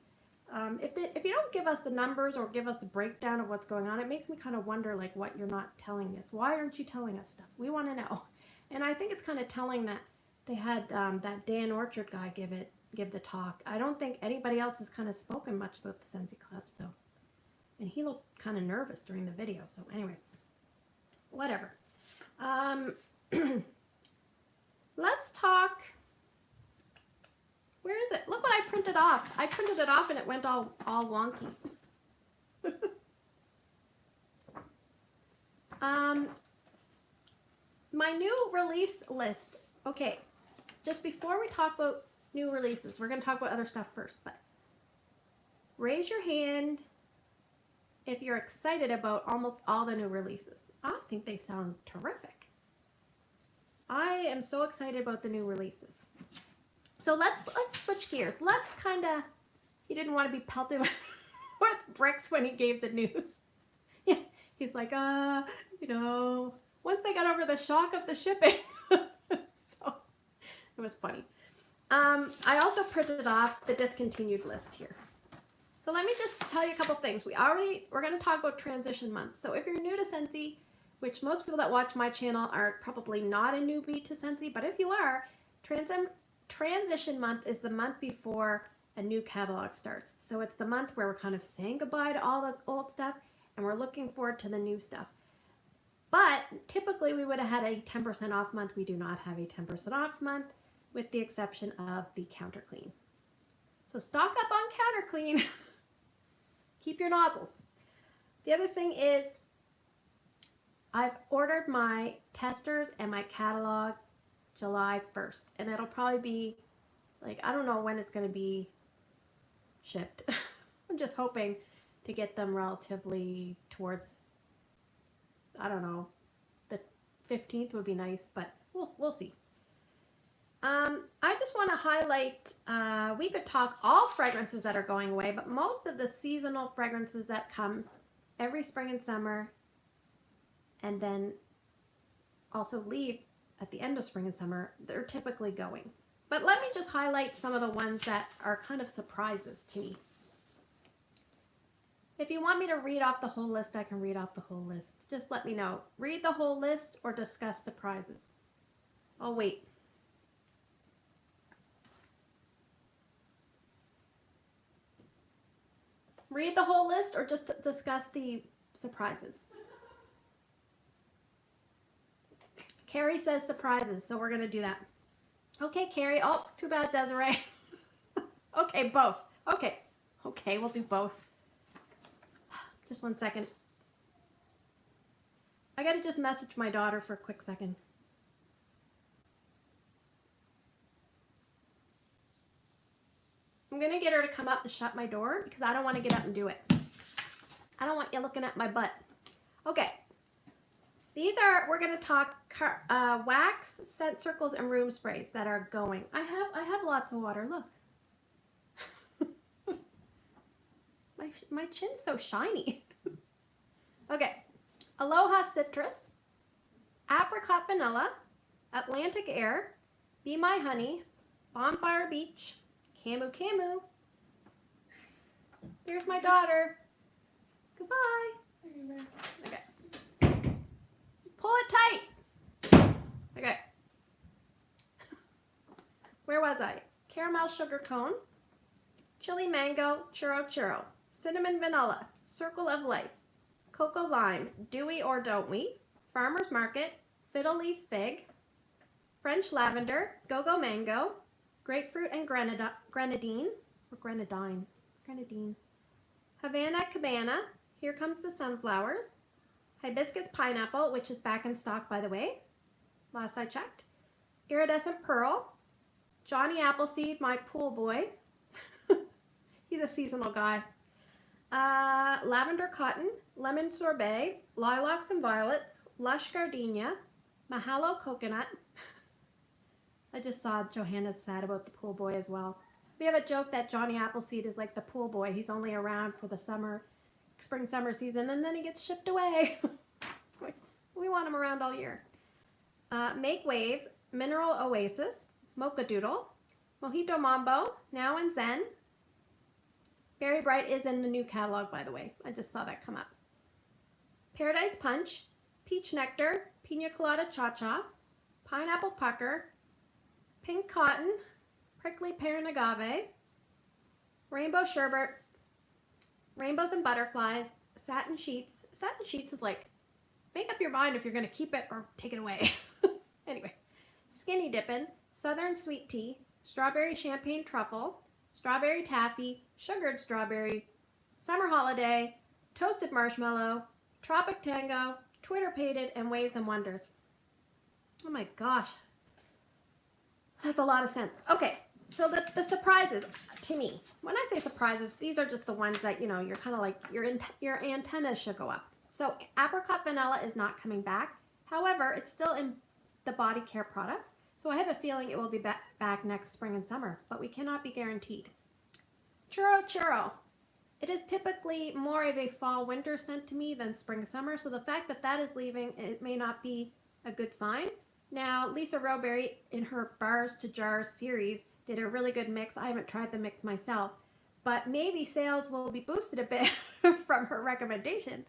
If you don't give us the numbers or give us the breakdown of what's going on, it makes me kind of wonder like what you're not telling us. Why aren't you telling us stuff? We want to know. And I think it's kind of telling that they had that Dan Orchard guy give the talk. I don't think anybody else has kind of spoken much about the Scentsy Club. So, and he looked kind of nervous during the video. So anyway, whatever. Let's talk. Where is it? Look what I printed off. I printed it off and it went all wonky. my new release list. Okay, just before we talk about new releases, we're going to talk about other stuff first, but raise your hand if you're excited about almost all the new releases. I think they sound terrific. I am so excited about the new releases. So let's switch gears. Let's kind of, he didn't want to be pelted with bricks when he gave the news. Yeah, he's like, you know, once they got over the shock of the shipping. So it was funny. I also printed off the discontinued list here. So let me just tell you a couple things. We're going to talk about transition month. So if you're new to Scentsy, which most people that watch my channel are probably not a newbie to Scentsy, but if you are, transition month is the month before a new catalog starts. So it's the month where we're kind of saying goodbye to all the old stuff and we're looking forward to the new stuff. But typically we would have had a 10% off month. We do not have a 10% off month with the exception of the counter clean. So stock up on counter clean. Keep your nozzles. The other thing is I've ordered my testers and my catalogs July 1st, and it'll probably be like, I don't know when it's going to be shipped. I'm just hoping to get them relatively towards, I don't know, the 15th would be nice, but we'll see. I just want to highlight, we could talk all fragrances that are going away, but most of the seasonal fragrances that come every spring and summer and then also leave at the end of spring and summer, they're typically going. But let me just highlight some of the ones that are kind of surprises to me. If you want me to read off the whole list, I can read off the whole list. Just let me know. Read the whole list or discuss surprises. I'll wait. Read the whole list or just discuss the surprises. Carrie says surprises, so we're going to do that. Okay, Carrie. Oh, too bad, Desiree. Okay, both. Okay, we'll do both. Just one second. I got to just message my daughter for a quick second. I'm going to get her to come up and shut my door because I don't want to get up and do it. I don't want you looking at my butt. Okay. We're going to talk wax, scent circles, and room sprays that are going. I have lots of water, look. my chin's so shiny. Okay. Aloha Citrus, Apricot Vanilla, Atlantic Air, Be My Honey, Bonfire Beach, Camu Camu. Here's my daughter. Goodbye. Okay. Pull it tight. Okay. Where was I? Caramel Sugar Cone, Chili Mango Churro Churro, Cinnamon Vanilla, Circle of Life, Cocoa Lime, Dewy or Don't We, Farmer's Market, Fiddle Leaf Fig, French Lavender, Go-Go Mango, Grapefruit and Grenadine, or Grenadine, Havana Cabana, Here Comes the Sunflowers, Hibiscus Pineapple, which is back in stock, by the way, last I checked, Iridescent Pearl, Johnny Appleseed, my pool boy, he's a seasonal guy, Lavender Cotton, Lemon Sorbet, Lilacs and Violets, Lush Gardenia, Mahalo Coconut. I just saw Johanna's sad about the pool boy as well. We have a joke that Johnny Appleseed is like the pool boy. He's only around for the spring summer season, and then he gets shipped away. We want him around all year. Make Waves, Mineral Oasis, Mocha Doodle, Mojito Mambo, Now and Zen. Berry Bright is in the new catalog, by the way. I just saw that come up. Paradise Punch, Peach Nectar, Pina Colada Cha-Cha, Pineapple Pucker, Pink Cotton, Prickly Pear and Agave, Rainbow Sherbet, Rainbows and Butterflies, Satin Sheets. Satin Sheets is like, make up your mind if you're going to keep it or take it away. Anyway, Skinny Dippin', Southern Sweet Tea, Strawberry Champagne Truffle, Strawberry Taffy, Sugared Strawberry, Summer Holiday, Toasted Marshmallow, Tropic Tango, Twitter Pated, and Waves and Wonders. Oh my gosh. That's a lot of scents. Okay, so the surprises to me, when I say surprises, these are just the ones that, you know, you're kind of like, your antennas should go up. So apricot vanilla is not coming back. However, it's still in the body care products. So I have a feeling it will be back next spring and summer, but we cannot be guaranteed. Churro Churro. It is typically more of a fall winter scent to me than spring summer. So the fact that that is leaving, it may not be a good sign. Now, Lisa Rowberry in her Bars to Jars series did a really good mix. I haven't tried the mix myself, but maybe sales will be boosted a bit from her recommendation,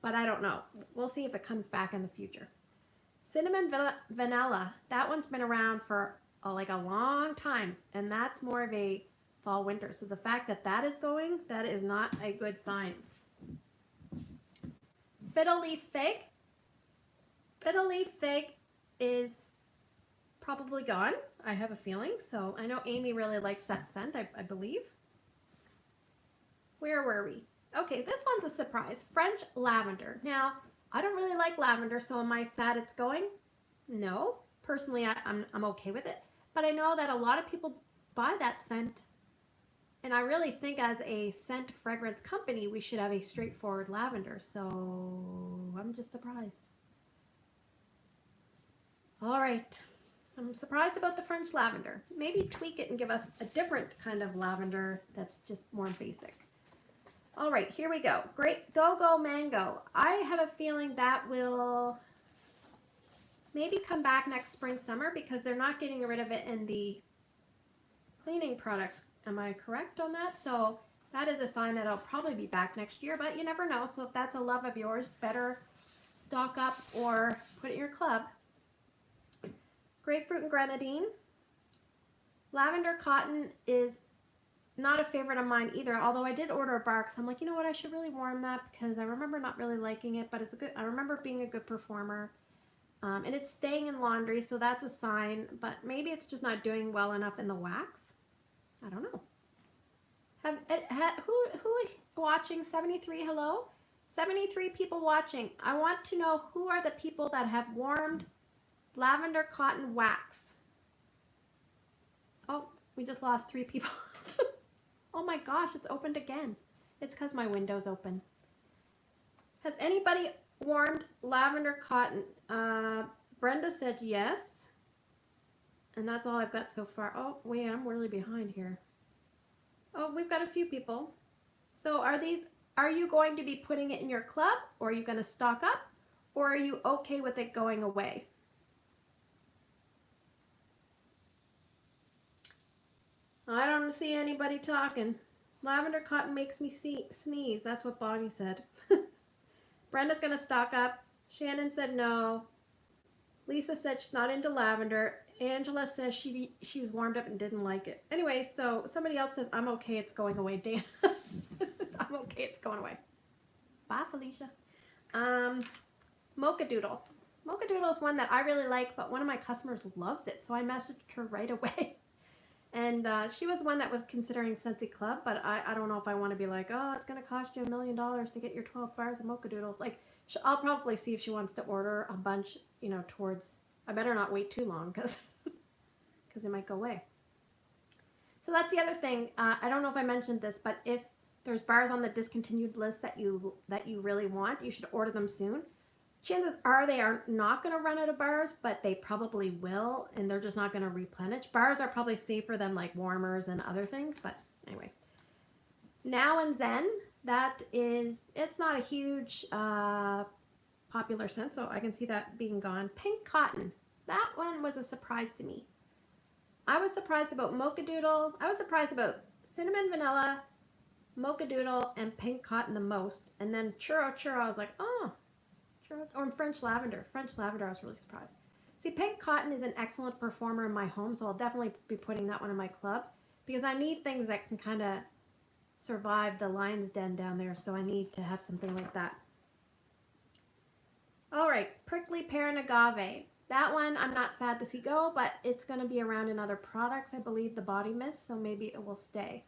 but I don't know. We'll see if it comes back in the future. Cinnamon Vanilla, that one's been around for like a long time, and that's more of a fall winter. So the fact that that is going, that is not a good sign. Fiddle Leaf Fig. Fiddle Leaf Fig is probably gone, I have a feeling. So I know Amy really likes that scent, I believe. Where were we? Okay, this one's a surprise. French Lavender. Now, I don't really like lavender, so am I sad it's going? No. Personally, I'm okay with it. But I know that a lot of people buy that scent, and I really think as a scent fragrance company, we should have a straightforward lavender. So I'm just surprised. All right. I'm surprised about the French lavender. Maybe tweak it and give us a different kind of lavender that's just more basic. All right, here we go. Great Go-Go Mango. I have a feeling that will maybe come back next spring, summer, because they're not getting rid of it in the cleaning products. Am I correct on that? So that is a sign that it'll probably be back next year, but you never know. So if that's a love of yours, better stock up or put it in your club. Grapefruit and Grenadine. Lavender Cotton is not a favorite of mine either, although I did order a bar because I'm like, you know what, I should really warm that because I remember not really liking it, but it's a good, I remember being a good performer. And it's staying in laundry, so that's a sign, but maybe it's just not doing well enough in the wax. I don't know. Who watching? 73, hello? 73 people watching. I want to know who are the people that have warmed lavender cotton wax. Oh, we just lost 3 people. Oh my gosh, it's opened again. It's because my window's open. Has anybody warmed lavender cotton? Brenda said yes. And that's all I've got so far. Oh, wait, I'm really behind here. Oh, we've got a few people. So are you going to be putting it in your club, or are you going to stock up, or are you okay with it going away? I don't see anybody talking. Lavender cotton makes me sneeze. That's what Bonnie said. Brenda's going to stock up. Shannon said no. Lisa said she's not into lavender. Angela says she was warmed up and didn't like it. Anyway, so somebody else says, I'm okay, it's going away, Dan. I'm okay, it's going away. Bye, Felicia. Mocha Doodle. Mocha Doodle is one that I really like, but one of my customers loves it, so I messaged her right away. And she was one that was considering Scentsy Club, but I don't know if I want to be like, oh, it's going to cost you $1 million to get your 12 bars of Mocha Doodles. Like, I'll probably see if she wants to order a bunch, you know, towards, I better not wait too long because it might go away. So that's the other thing. I don't know if I mentioned this, but if there's bars on the discontinued list that you really want, you should order them soon. Chances are they are not going to run out of bars, but they probably will, and they're just not going to replenish. Bars are probably safer than like warmers and other things, but anyway. Now and Zen, it's not a huge popular scent, so I can see that being gone. Pink Cotton, that one was a surprise to me. I was surprised about Mocha Doodle. I was surprised about Cinnamon Vanilla, Mocha Doodle, and Pink Cotton the most. And then Churro Churro, I was like, oh. Or French Lavender. French Lavender, I was really surprised. See, Pink Cotton is an excellent performer in my home, so I'll definitely be putting that one in my club because I need things that can kind of survive the lion's den down there, so I need to have something like that. All right, Prickly Pear and Agave. That one I'm not sad to see go, but it's going to be around in other products, I believe, the body mist, so maybe it will stay.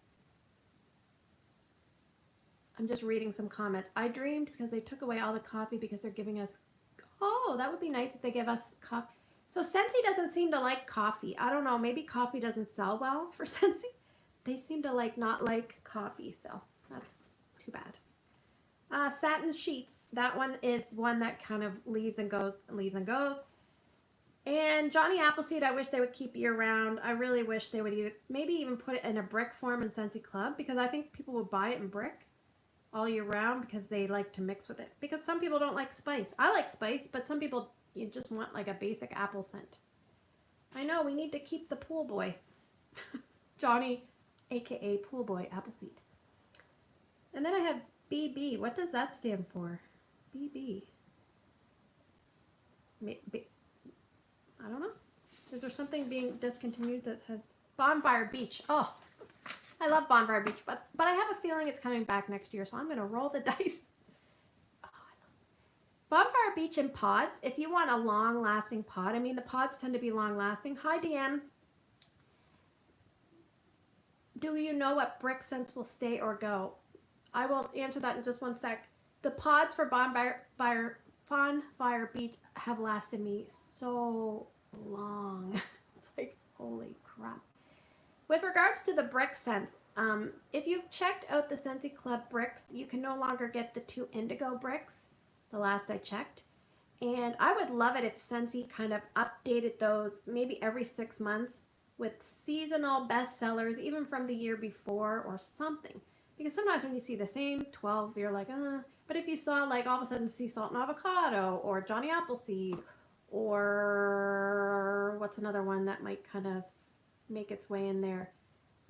I'm just reading some comments. I dreamed because they took away all the coffee because they're giving us, oh, that would be nice if they give us coffee. So Scentsy doesn't seem to like coffee. I don't know, maybe coffee doesn't sell well for Scentsy. They seem to not like coffee, so that's too bad. Satin sheets. That one is one that kind of leaves and goes, leaves and goes. And Johnny Appleseed, I wish they would keep year round. I really wish they would maybe even put it in a brick form in Scentsy Club, because I think people would buy it in brick all year round because they like to mix with it. Because some people don't like spice. I like spice, but some people, you just want like a basic apple scent. I know, we need to keep the pool boy. Johnny, aka Pool Boy Appleseed. And then I have BB. What does that stand for? BB. I don't know. Is there something being discontinued that has Bonfire Beach? Oh, I love Bonfire Beach, but I have a feeling it's coming back next year, so I'm going to roll the dice. Oh, I love Bonfire Beach in pods. If you want a long-lasting pod, I mean, the pods tend to be long-lasting. Hi, DM. Do you know what brick scents will stay or go? I will answer that in just one sec. The pods for Bonfire Beach have lasted me so long. It's like, holy crap. With regards to the brick scents, if you've checked out the Scentsy Club bricks, you can no longer get the 2 indigo bricks, the last I checked. And I would love it if Scentsy kind of updated those maybe every 6 months with seasonal bestsellers, even from the year before or something. Because sometimes when you see the same 12, you're like, But if you saw like all of a sudden sea salt and avocado or Johnny Appleseed or what's another one that might kind of make its way in there?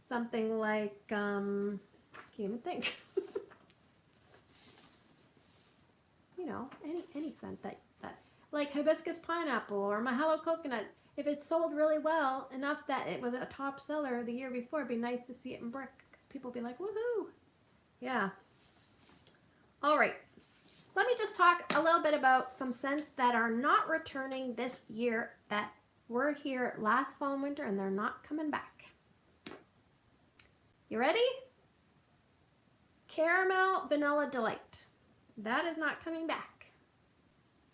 Something like, can't even think. You know, any scent that like hibiscus pineapple or mahalo coconut. If it sold really well enough that it was a top seller the year before, it'd be nice to see it in brick because people would be like, woohoo. Yeah. All right. Let me just talk a little bit about some scents that are not returning this year that were here last fall and winter and they're not coming back. You ready? Caramel Vanilla Delight. That is not coming back.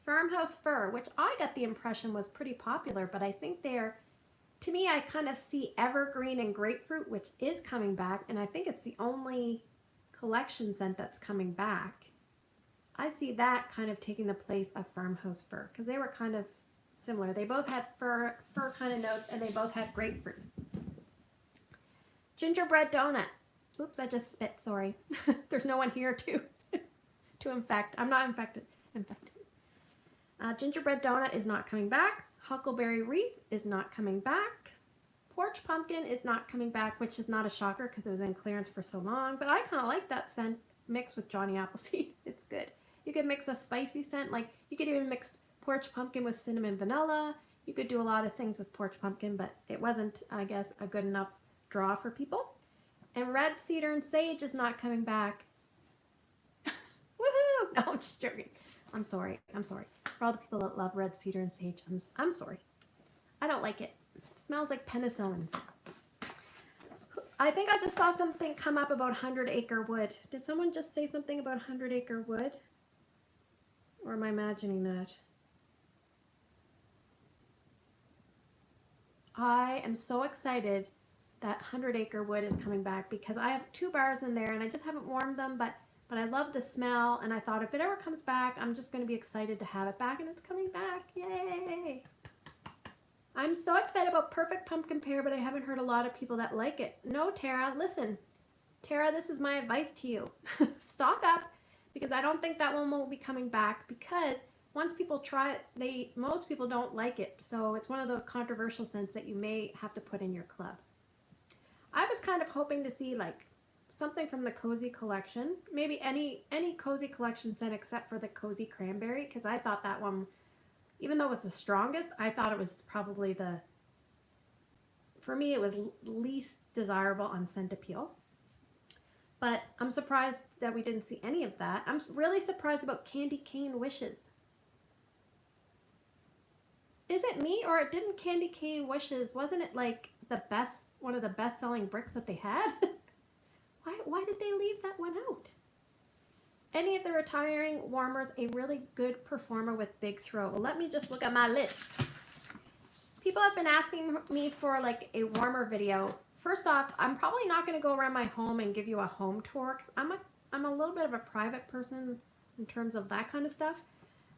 Farmhouse Fir, which I got the impression was pretty popular, but I think they're, to me, I kind of see Evergreen and Grapefruit, which is coming back, and I think it's the only collection scent that's coming back. I see that kind of taking the place of Farmhouse Fir, because they were kind of similar. They both had fir kind of notes, and they both had grapefruit. Gingerbread Donut. Oops, I just spit, sorry. There's no one here to infect. I'm not infected. Gingerbread Donut is not coming back. Huckleberry Wreath is not coming back. Porch Pumpkin is not coming back, which is not a shocker because it was in clearance for so long. But I kind of like that scent mixed with Johnny Appleseed. It's good. You could mix a spicy scent. Like you could even mix Porch Pumpkin with cinnamon vanilla. You could do a lot of things with Porch Pumpkin, but it wasn't, I guess, a good enough draw for people. And Red Cedar and Sage is not coming back. Woohoo! No, I'm just joking. I'm sorry. For all the people that love Red Cedar and Sage, I'm sorry. I don't like it. It smells like penicillin. I think I just saw something come up about 100 Acre Wood. Did someone just say something about 100 Acre Wood? Or am I imagining that? I am so excited that 100 Acre Wood is coming back because I have 2 bars in there and I just haven't warmed them, but I love the smell and I thought if it ever comes back, I'm just going to be excited to have it back, and it's coming back. Yay! I'm so excited about Perfect Pumpkin Pear, but I haven't heard a lot of people that like it. No, Tara, listen. Tara, this is my advice to you. Stock up, because I don't think that one will be coming back, because once people try it, most people don't like it. So it's one of those controversial scents that you may have to put in your club. I was kind of hoping to see like something from the Cozy Collection, maybe any Cozy Collection scent except for the Cozy Cranberry, because I thought that one, even though it was the strongest, I thought it was probably for me it was least desirable on scent appeal. But I'm surprised that we didn't see any of that. I'm really surprised about Candy Cane Wishes. Is it me, or didn't Candy Cane Wishes, wasn't it like one of the best selling bricks that they had? Why did they leave that one out? Any of the retiring warmers a really good performer with big throw? Well, let me just look at my list. People have been asking me for like a warmer video. First off, I'm probably not going to go around my home and give you a home tour because I'm a little bit of a private person in terms of that kind of stuff.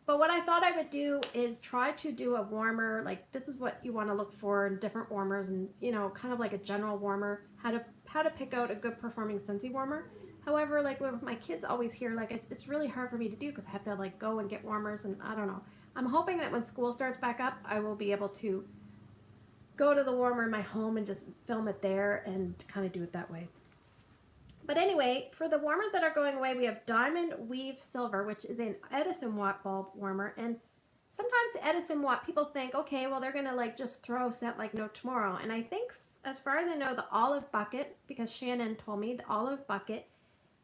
But what I thought I would do is try to do a warmer, like this is what you want to look for in different warmers, and you know, kind of like a general warmer, how to pick out a good performing Scentsy warmer. However, like with my kids always here, like it's really hard for me to do because I have to like go and get warmers, and I don't know. I'm hoping that when school starts back up, I will be able to go to the warmer in my home and just film it there and kind of do it that way. But anyway, for the warmers that are going away, we have Diamond Weave Silver, which is an Edison watt bulb warmer. And sometimes the Edison watt, people think, okay, well, they're going to like just throw scent like no tomorrow. And I think, as far as I know, the Olive Bucket, because Shannon told me the Olive Bucket,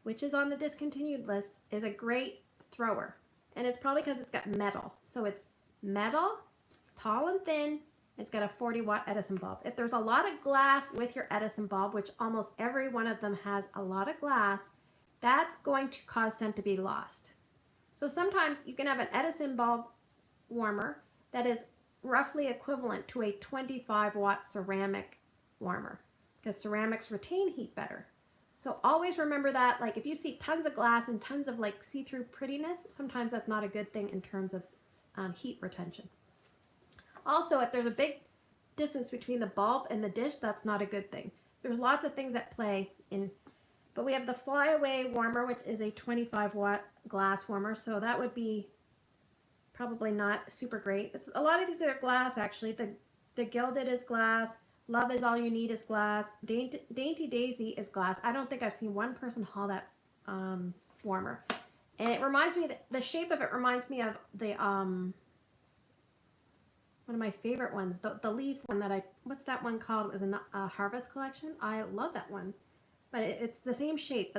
which is on the discontinued list, is a great thrower. And it's probably because it's got metal. So it's metal, it's tall and thin, it's got a 40 watt Edison bulb. If there's a lot of glass with your Edison bulb, which almost every one of them has a lot of glass, that's going to cause scent to be lost. So sometimes you can have an Edison bulb warmer that is roughly equivalent to a 25 watt ceramic warmer because ceramics retain heat better. So always remember that, like if you see tons of glass and tons of like see-through prettiness, sometimes that's not a good thing in terms of heat retention. Also, if there's a big distance between the bulb and the dish, that's not a good thing. There's lots of things at play in, but we have the Flyaway warmer, which is a 25 watt glass warmer. So that would be probably not super great. A lot of these are glass actually. The Gilded is glass. Love Is All You Need is glass. Dainty Daisy is glass. I don't think I've seen one person haul that warmer. And it reminds me, the shape of it reminds me of the one of my favorite ones, the leaf one that what's that one called? It was in a Harvest collection. I love that one. But it's the same shape,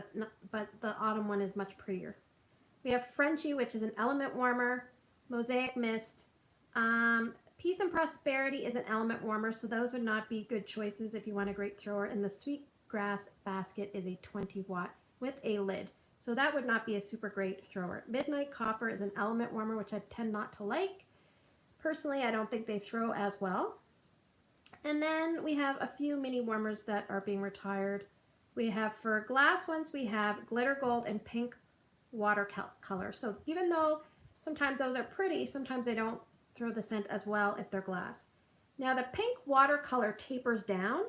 but the autumn one is much prettier. We have Frenchie, which is an element warmer. Mosaic Mist. Peace and Prosperity is an element warmer, so those would not be good choices if you want a great thrower. And the Sweetgrass Basket is a 20 watt with a lid. So that would not be a super great thrower. Midnight Copper is an element warmer, which I tend not to like. Personally, I don't think they throw as well. And then we have a few mini warmers that are being retired. We have, for glass ones, we have Glitter Gold and Pink Watercolor. So even though sometimes those are pretty, sometimes they don't throw the scent as well if they're glass. Now the Pink Watercolor tapers down,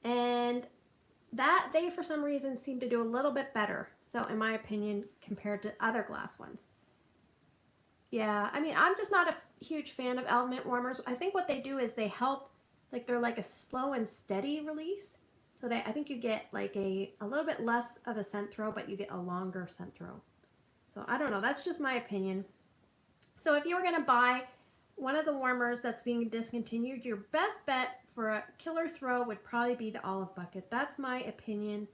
and that they for some reason seem to do a little bit better, so in my opinion, compared to other glass ones. Yeah, I mean, I'm just not a huge fan of element warmers. I think what they do is they help, like they're like a slow and steady release. So I think you get like a little bit less of a scent throw, but you get a longer scent throw. So I don't know, that's just my opinion. So if you were gonna buy one of the warmers that's being discontinued, your best bet for a killer throw would probably be the Olive Bucket. That's my opinion,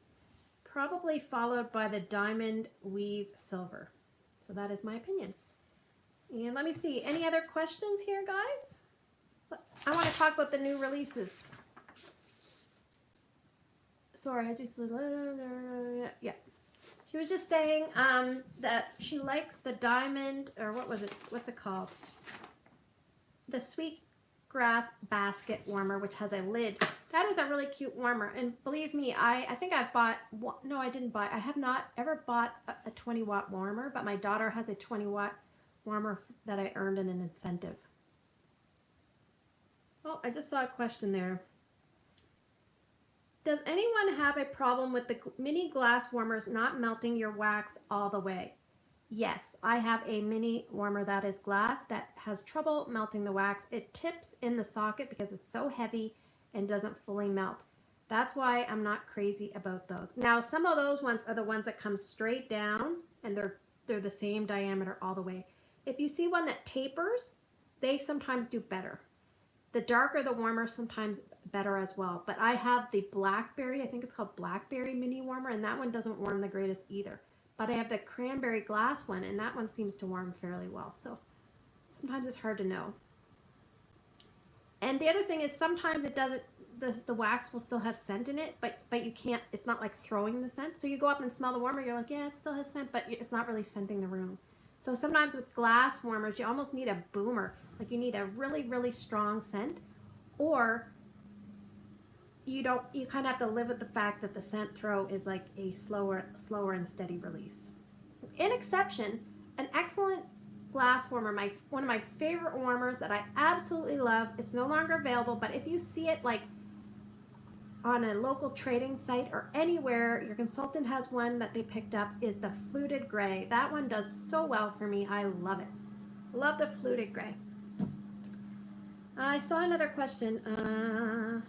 probably followed by the Diamond Weave Silver. So that is my opinion. And let me see, any other questions here, guys? I want to talk about the new releases. Sorry, I just, yeah. She was just saying that she likes the Diamond, or what was it, what's it called? The Sweetgrass Basket warmer, which has a lid. That is a really cute warmer. And believe me, I think I've bought, no, I didn't buy, I have not ever bought a 20 watt warmer, but my daughter has a 20 watt warmer that I earned in an incentive. Oh, I just saw a question there. Does anyone have a problem with the mini glass warmers not melting your wax all the way? Yes, I have a mini warmer that is glass that has trouble melting the wax. It tips in the socket because it's so heavy and doesn't fully melt. That's why I'm not crazy about those. Now, some of those ones are the ones that come straight down and they're the same diameter all the way. If you see one that tapers, they sometimes do better. The darker the warmer, sometimes better as well. But I have the Blackberry, I think it's called Blackberry mini warmer, and that one doesn't warm the greatest either. But I have the Cranberry glass one, and that one seems to warm fairly well. So sometimes it's hard to know. And the other thing is sometimes it doesn't, the wax will still have scent in it, but you can't, it's not like throwing the scent. So you go up and smell the warmer, you're like, yeah, it still has scent, but it's not really scenting the room. So sometimes with glass warmers, you almost need a boomer. Like you need a really, really strong scent, or you kind of have to live with the fact that the scent throw is like a slower and steady release. In exception, an excellent glass warmer, one of my favorite warmers that I absolutely love. It's no longer available, but if you see it like on a local trading site or anywhere, your consultant has one that they picked up, is the fluted gray. That one does so well for me. I love it. Love the fluted gray. I saw another question.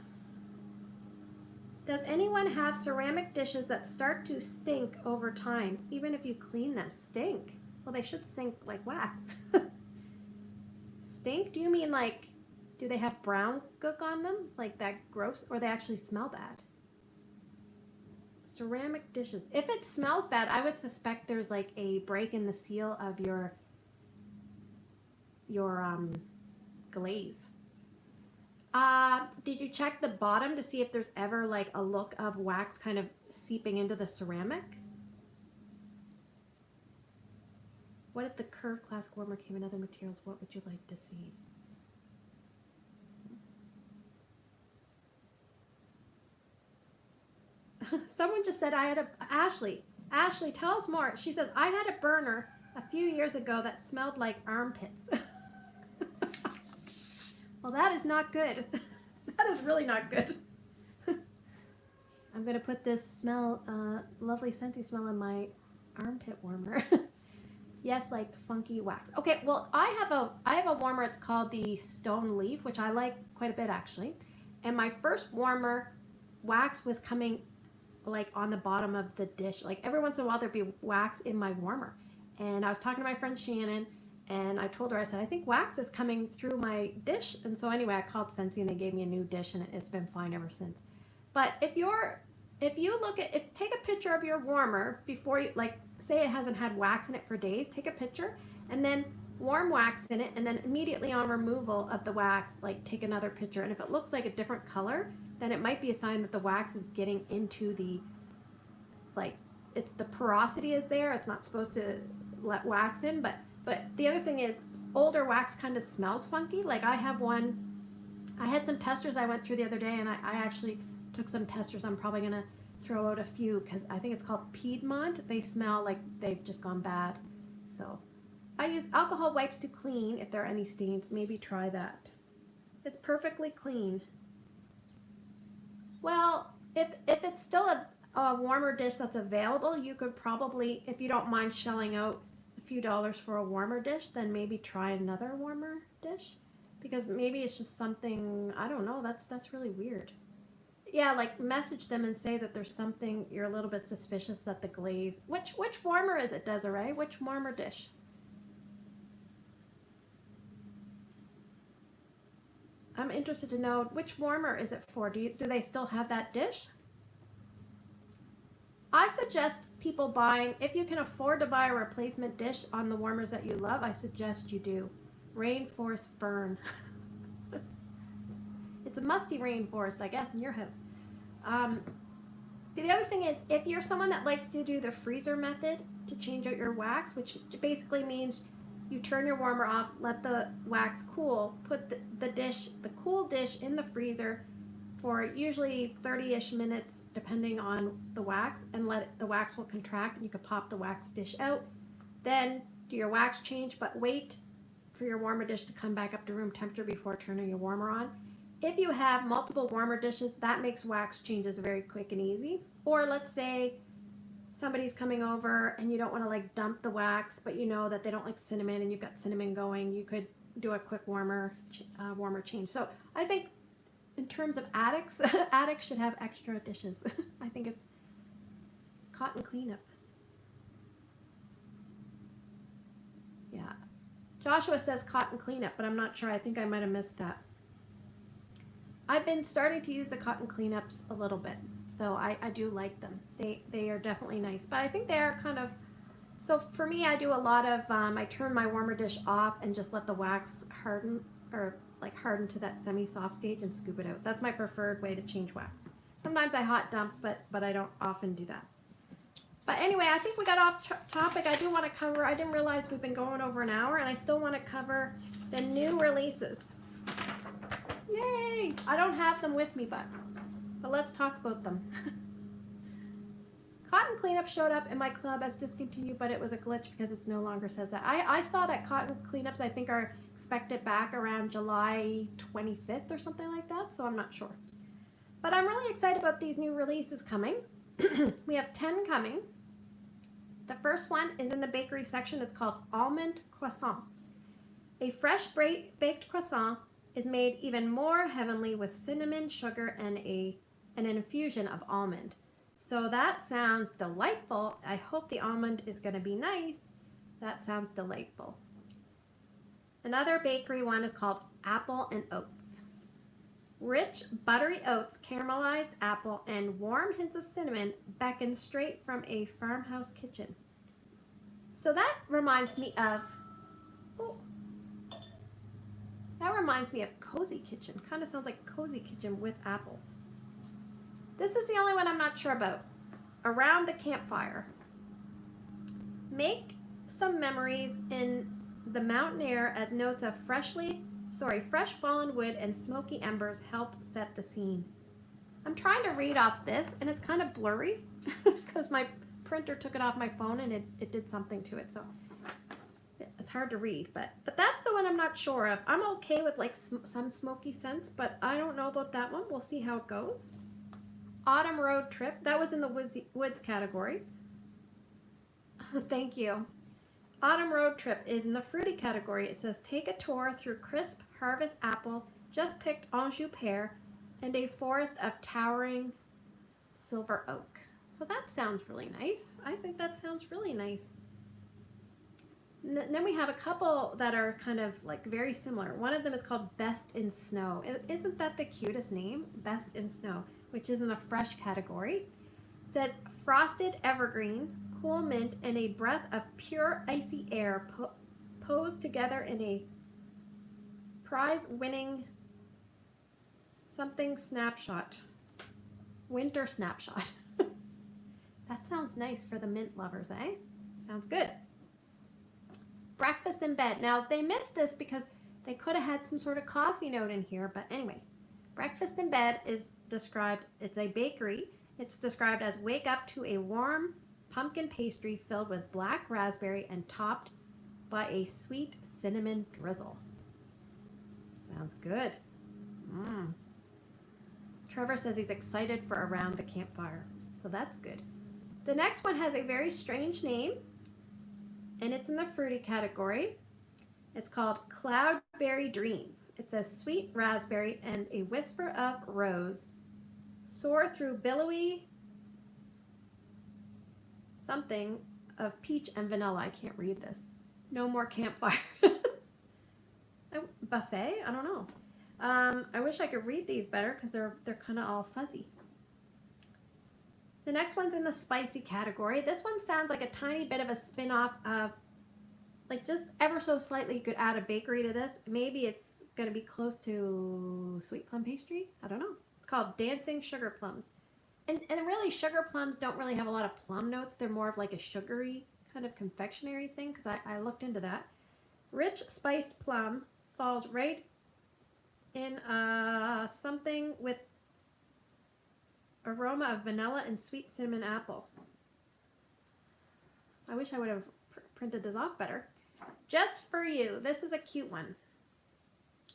Does anyone have ceramic dishes that start to stink over time, even if you clean them? Stink? Well, they should stink like wax. Stink? Do you mean like, do they have brown gook on them? Like that gross? Or they actually smell bad? Ceramic dishes. If it smells bad, I would suspect there's like a break in the seal of your glaze. Did you check the bottom to see if there's ever like a look of wax kind of seeping into the ceramic? What if the curved classic warmer came in other materials? What would you like to see? Someone just said I had a, Ashley, tell us more. She says, I had a burner a few years ago that smelled like armpits. Well, that is not good. That is really not good. I'm going to put this smell, lovely Scentsy smell in my armpit warmer. Yes, like funky wax. Okay, well, I have a warmer. It's called the Stone Leaf, which I like quite a bit actually. And my first warmer wax was coming like on the bottom of the dish. Like every once in a while there'd be wax in my warmer. And I was talking to my friend Shannon, and I told her, I said, I think wax is coming through my dish. And so anyway, I called Scentsy and they gave me a new dish, and it's been fine ever since. But if you take a picture of your warmer before you, like say it hasn't had wax in it for days, take a picture and then warm wax in it, and then immediately on removal of the wax, like take another picture. And if it looks like a different color, then it might be a sign that the wax is getting into the, like, it's the porosity is there. It's not supposed to let wax in, but the other thing is older wax kind of smells funky. Like I had some testers I went through the other day, and I actually took some testers. I'm probably going to throw out a few because I think it's called Piedmont. They smell like they've just gone bad. So I use alcohol wipes to clean if there are any stains. Maybe try that. It's perfectly clean. Well, if it's still a warmer dish that's available, you could probably, if you don't mind shelling out a few dollars for a warmer dish, then maybe try another warmer dish, because maybe it's just something, I don't know, that's really weird. Yeah, like message them and say that there's something you're a little bit suspicious that the glaze. Which warmer is it, Desiree? Which warmer dish? I'm interested to know which warmer is it for. Do they still have that dish? I suggest people buying, if you can afford to buy a replacement dish on the warmers that you love, I suggest you do. Rainforest Fern. It's a musty rainforest, I guess, in your house. The other thing is, if you're someone that likes to do the freezer method to change out your wax, which basically means you turn your warmer off, let the wax cool, put the cool dish in the freezer for usually 30-ish minutes, depending on the wax, and the wax will contract, and you can pop the wax dish out. Then do your wax change, but wait for your warmer dish to come back up to room temperature before turning your warmer on. If you have multiple warmer dishes, that makes wax changes very quick and easy. Or let's say somebody's coming over and you don't want to like dump the wax, but you know that they don't like cinnamon and you've got cinnamon going, you could do a quick warmer change. So I think in terms of addicts, addicts should have extra dishes. I think it's cotton cleanup. Yeah. Joshua says cotton cleanup, but I'm not sure. I think I might have missed that. I've been starting to use the cotton cleanups a little bit, so I do like them. They are definitely nice, but I think they are kind of, so for me, I do a lot of, I turn my warmer dish off and just let the wax harden, or like harden to that semi-soft stage and scoop it out. That's my preferred way to change wax. Sometimes I hot dump, but I don't often do that. But anyway, I think we got off topic. I do want to cover, I didn't realize we've been going over an hour, and I still want to cover the new releases. Yay! I don't have them with me, but let's talk about them. Cotton Cleanup showed up in my club as discontinued, but it was a glitch because it no longer says that. I saw that Cotton Cleanups, I think, are expected back around July 25th or something like that, so I'm not sure. But I'm really excited about these new releases coming. We have 10 coming. The first one is in the bakery section. It's called Almond Croissant. A fresh baked croissant is made even more heavenly with cinnamon, sugar, and an infusion of almond. So that sounds delightful. I hope the almond is going to be nice. That sounds delightful. Another bakery one is called Apple and Oats. Rich, buttery oats, caramelized apple, and warm hints of cinnamon beckon straight from a farmhouse kitchen. So that reminds me of, Cozy Kitchen. Kind of sounds like Cozy Kitchen with apples. This is the only one I'm not sure about. Around the campfire. Make some memories in the mountain air as notes of fresh fallen wood and smoky embers help set the scene. I'm trying to read off this, and it's kind of blurry because my printer took it off my phone and it did something to it, so it's hard to read. But that's the one I'm not sure of. I'm okay with like some smoky scents, but I don't know about that one. We'll see how it goes. Autumn Road Trip. That was in the woods category. Thank you. Autumn Road Trip is in the fruity category. It says, take a tour through crisp harvest apple, just picked Anjou pear, and a forest of towering silver oak. So that sounds really nice. I think that sounds really nice. Then we have a couple that are kind of like very similar. One of them is called Best in Snow. Isn't that the cutest name? Best in Snow, which is in the fresh category. It says frosted evergreen, cool mint, and a breath of pure icy air posed together in a prize-winning something snapshot. Winter snapshot. That sounds nice for the mint lovers, eh? Sounds good. Breakfast in bed. Now, they missed this because they could have had some sort of coffee note in here, but anyway. Breakfast in bed is described, it's a bakery. It's described as wake up to a warm pumpkin pastry filled with black raspberry and topped by a sweet cinnamon drizzle. Sounds good. Trevor says he's excited for around the campfire, so that's good. The next one has a very strange name, and it's in the fruity category. It's called Cloudberry Dreams. It says sweet raspberry and a whisper of rose soar through billowy something of peach and vanilla. I can't read this. No more campfire. Buffet? I don't know. I wish I could read these better because they're kind of all fuzzy. The next one's in the spicy category. This one sounds like a tiny bit of a spin-off of, like, just ever so slightly you could add a bakery to this. Maybe it's going to be close to sweet plum pastry. I don't know. It's called Dancing Sugar Plums. And really, sugar plums don't really have a lot of plum notes. They're more of like a sugary kind of confectionery thing, because I looked into that. Rich spiced plum falls right in something with aroma of vanilla and sweet cinnamon apple. I wish I would have printed this off better. Just for you. This is a cute one.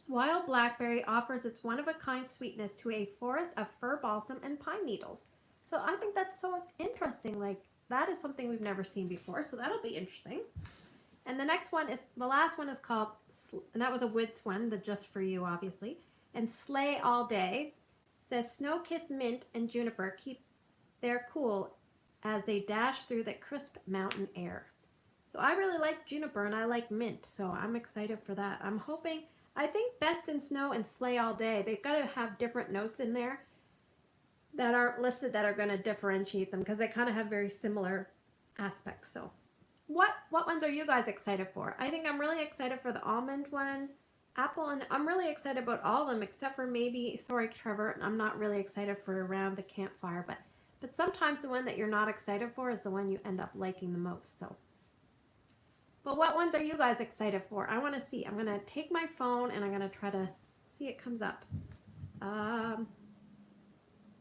Wild blackberry offers its one-of-a-kind sweetness to a forest of fir balsam and pine needles. So I think that's so interesting. Like, that is something we've never seen before, so that'll be interesting. And the next one is, the last one is called, and that was a woods one, the Just For You, obviously. And Sleigh All Day says snow-kissed mint and juniper keep their cool as they dash through the crisp mountain air. So I really like juniper and I like mint, so I'm excited for that. I'm hoping, I think Best in Snow and Sleigh All Day, they've got to have different notes in there that aren't listed that are going to differentiate them, because they kind of have very similar aspects. So what ones are you guys excited for? I think I'm really excited for the almond one, apple, and I'm really excited about all of them except for maybe, sorry Trevor, I'm not really excited for Around the Campfire, but But sometimes the one that you're not excited for is the one you end up liking the most. So, but what ones are you guys excited for? I want to see. I'm going to take my phone and I'm going to try to see it comes up.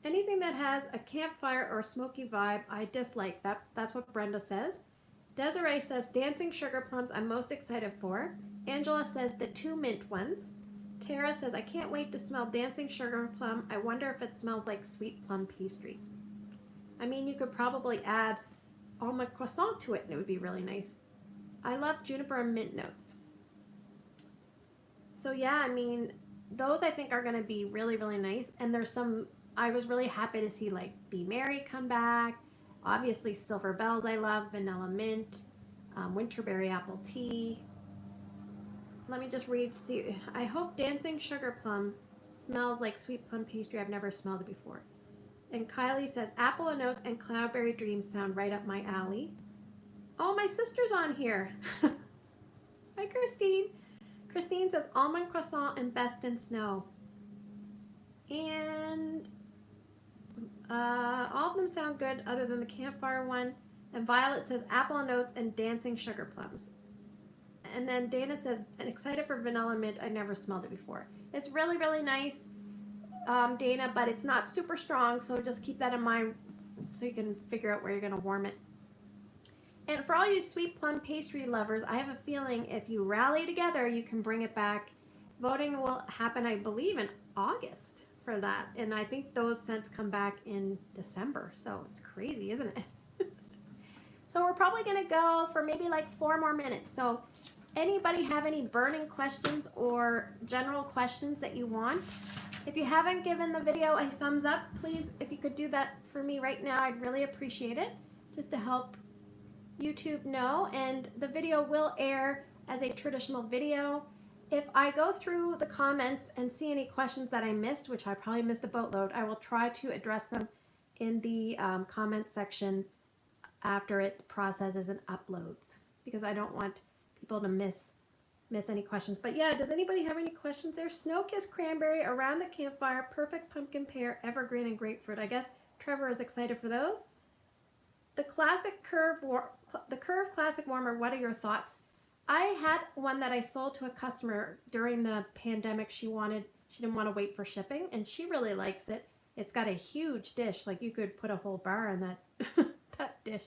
Anything that has a campfire or smoky vibe, I dislike. That's what Brenda says. Desiree says dancing sugar plums I'm most excited for. Angela says the 2 mint ones. Tara says I can't wait to smell dancing sugar plum. I wonder if it smells like sweet plum pastry. I mean, you could probably add almond croissant to it and it would be really nice. I love juniper and mint notes. So yeah, I mean, those I think are going to be really, really nice. And there's some, I was really happy to see like Be Merry come back. Obviously Silver Bells I love, Vanilla Mint, Winterberry Apple Tea. Let me just read, see, I hope Dancing Sugar Plum smells like sweet plum pastry. I've never smelled it before. And Kylie says, Apple and Oats and Cloudberry Dreams sound right up my alley. Oh, my sister's on here. Hi, Christine. Christine says, Almond Croissant and Best in Snow. And all of them sound good other than the campfire one. And Violet says, Apple and Oats and Dancing Sugar Plums. And then Dana says, I'm excited for Vanilla Mint. I never smelled it before. It's really, really nice. Dana, but it's not super strong, so just keep that in mind so you can figure out where you're going to warm it. And for all you sweet plum pastry lovers, I have a feeling if you rally together, you can bring it back. Voting will happen, I believe, in August for that, and I think those scents come back in December, so it's crazy, isn't it? So we're probably going to go for maybe like 4 more minutes. So anybody have any burning questions or general questions that you want? If you haven't given the video a thumbs up, please, if you could do that for me right now, I'd really appreciate it, just to help YouTube know. And the video will air as a traditional video. If I go through the comments and see any questions that I missed, which I probably missed a boatload, I will try to address them in the comment section after it processes and uploads, because I don't want people to miss any questions. But yeah, does anybody have any questions there? Snow-kissed cranberry, around the campfire, perfect pumpkin pear, evergreen, and grapefruit. I guess Trevor is excited for those. The Curve Classic Warmer, what are your thoughts? I had one that I sold to a customer during the pandemic. She didn't want to wait for shipping, and she really likes it. It's got a huge dish, like you could put a whole bar in that that dish.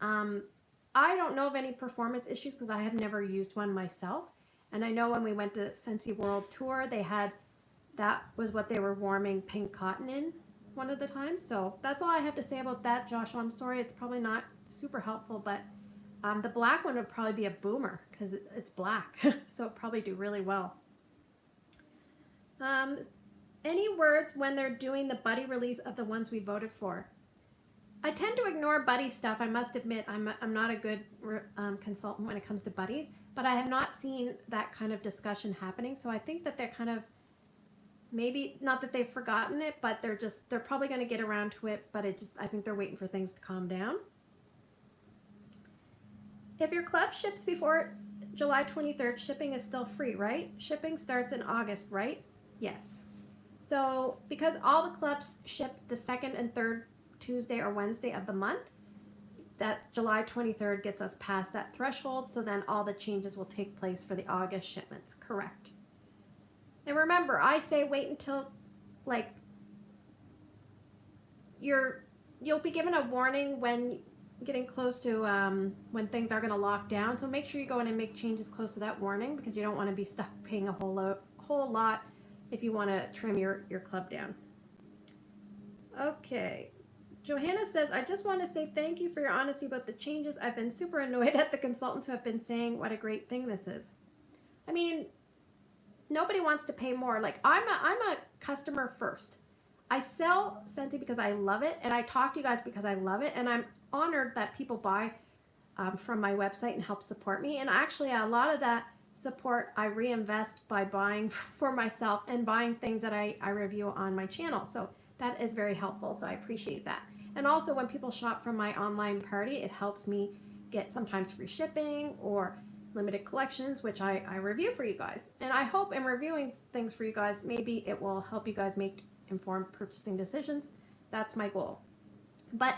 I don't know of any performance issues because I have never used one myself. And I know when we went to Scentsy World Tour, that was what they were warming pink cotton in one of the times. So that's all I have to say about that, Joshua. I'm sorry, it's probably not super helpful, but the black one would probably be a boomer because it's black. So it'd probably do really well. Any words when they're doing the buddy release of the ones we voted for? I tend to ignore buddy stuff. I must admit, I'm not a good consultant when it comes to buddies, but I have not seen that kind of discussion happening. So I think that they're kind of, maybe not that they've forgotten it, but they're probably going to get around to it. But I think they're waiting for things to calm down. If your club ships before July 23rd, shipping is still free, right? Shipping starts in August, right? Yes. So because all the clubs ship the 2nd and 3rd Tuesday or Wednesday of the month, that July 23rd gets us past that threshold, so then all the changes will take place for the August shipments. Correct. And remember, I say wait until like you'll be given a warning when getting close to when things are going to lock down, so make sure you go in and make changes close to that warning, because you don't want to be stuck paying a whole lot if you want to trim your club down. Okay. Johanna says, I just want to say thank you for your honesty about the changes. I've been super annoyed at the consultants who have been saying what a great thing this is. I mean, nobody wants to pay more. Like, I'm a customer first. I sell Scentsy because I love it, and I talk to you guys because I love it, and I'm honored that people buy from my website and help support me. And actually, a lot of that support I reinvest by buying for myself and buying things that I review on my channel. So that is very helpful, so I appreciate that. And also when people shop from my online party, it helps me get sometimes free shipping or limited collections, which I review for you guys. And I hope in reviewing things for you guys, maybe it will help you guys make informed purchasing decisions. That's my goal. But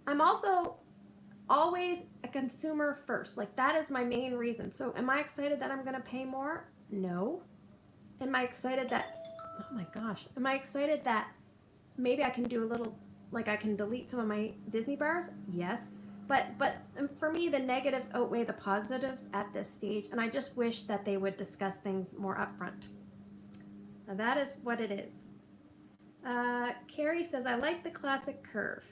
I'm also always a consumer first. Like that is my main reason. So am I excited that I'm going to pay more? No. Am I excited that, oh my gosh, am I excited that maybe I can do a little, like I can delete some of my Disney bars? Yes. But for me, the negatives outweigh the positives at this stage, and I just wish that they would discuss things more upfront. Now that is what it is. Carrie says, I like the classic curve.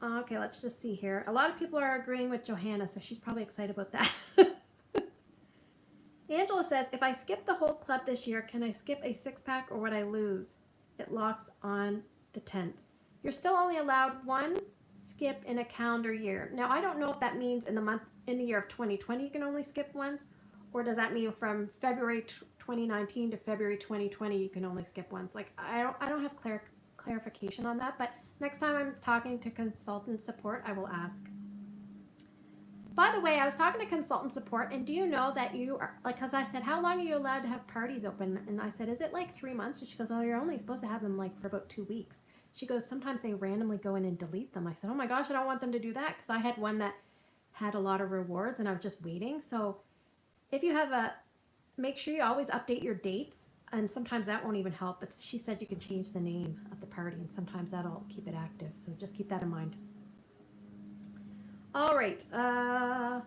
Okay, let's just see here. A lot of people are agreeing with Johanna, so she's probably excited about that. Angela says, if I skip the whole club this year, can I skip a 6-pack or would I lose? It locks on the 10th. You're still only allowed one skip in a calendar year. Now, I don't know if that means in the year of 2020 you can only skip once, or does that mean from February 2019 to February 2020 you can only skip once? Like, I don't have clarification on that, but next time I'm talking to consultant support, I will ask. By the way, I was talking to consultant support, and do you know that you are, like, because I said, how long are you allowed to have parties open? And I said, is it like 3 months? And she goes, oh, you're only supposed to have them like for about 2 weeks. She goes, sometimes they randomly go in and delete them. I said, oh my gosh, I don't want them to do that, because I had one that had a lot of rewards and I was just waiting. So if you have make sure you always update your dates, and sometimes that won't even help. But she said you can change the name of the party, and sometimes that'll keep it active. So just keep that in mind. All right. Aw,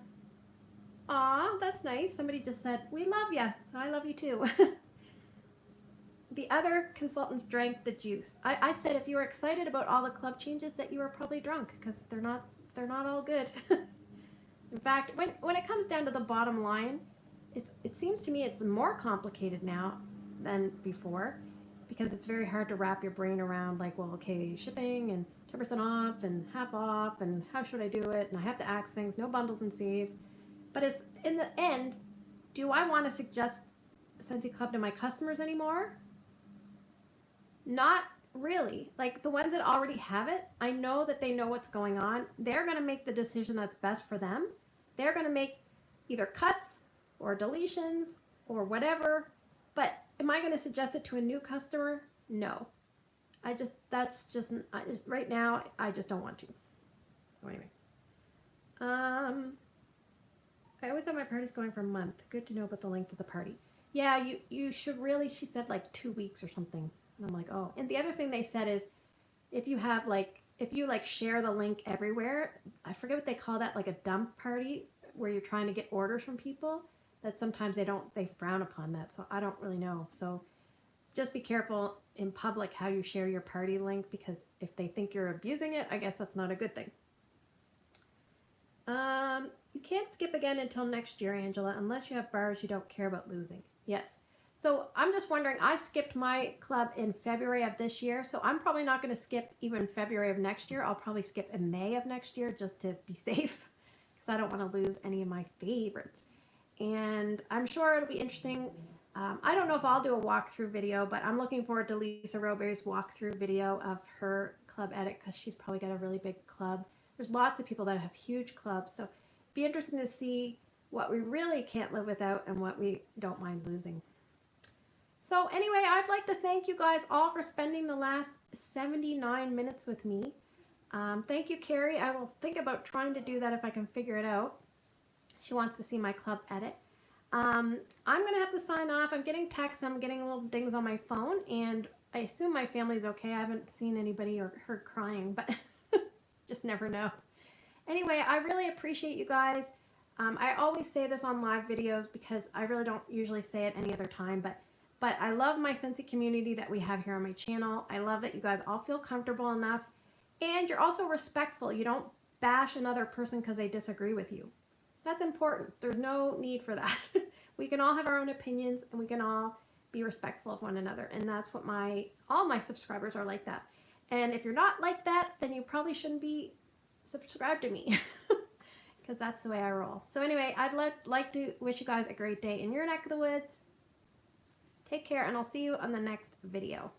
that's nice. Somebody just said, we love you. I love you too. The other consultants drank the juice. I said if you were excited about all the club changes that you were probably drunk, because they're not all good. In fact, when it comes down to the bottom line, it seems to me it's more complicated now than before, because it's very hard to wrap your brain around, like, well, okay, shipping and 10% off and half off, and how should I do it? And I have to ask things, no bundles and saves. But it's, in the end, do I want to suggest Scentsy Club to my customers anymore? Not really. Like the ones that already have it, I know that they know what's going on. They're going to make the decision that's best for them. They're going to make either cuts or deletions or whatever. But am I going to suggest it to a new customer? No. Right now, I just don't want to. So anyway. I always have my parties going for a month. Good to know about the length of the party. Yeah, you should really, she said like 2 weeks or something. And I'm like, oh. And the other thing they said is if you share the link everywhere, I forget what they call that, like a dump party where you're trying to get orders from people, that sometimes they frown upon that. So I don't really know. So just be careful in public how you share your party link, because if they think you're abusing it, I guess that's not a good thing. You can't skip again until next year, Angela, unless you have bars you don't care about losing. Yes. So I'm just wondering, I skipped my club in February of this year, so I'm probably not going to skip even February of next year. I'll probably skip in May of next year just to be safe, because I don't want to lose any of my favorites. And I'm sure it'll be interesting. I don't know if I'll do a walkthrough video, but I'm looking forward to Lisa Robert's walkthrough video of her club edit, because she's probably got a really big club. There's lots of people that have huge clubs, so it'd be interesting to see what we really can't live without and what we don't mind losing. So anyway, I'd like to thank you guys all for spending the last 79 minutes with me. Thank you, Carrie. I will think about trying to do that if I can figure it out. She wants to see my club edit. I'm going to have to sign off. I'm getting texts. I'm getting little dings on my phone, and I assume my family's okay. I haven't seen anybody or heard crying, but just never know. Anyway, I really appreciate you guys. I always say this on live videos because I really don't usually say it any other time, but I love my Scentsy community that we have here on my channel. I love that you guys all feel comfortable enough, and you're also respectful. You don't bash another person because they disagree with you. That's important. There's no need for that. We can all have our own opinions, and we can all be respectful of one another, and that's what all my subscribers are like that. And if you're not like that, then you probably shouldn't be subscribed to me, because that's the way I roll. So anyway, I'd like to wish you guys a great day in your neck of the woods. Take care, and I'll see you on the next video.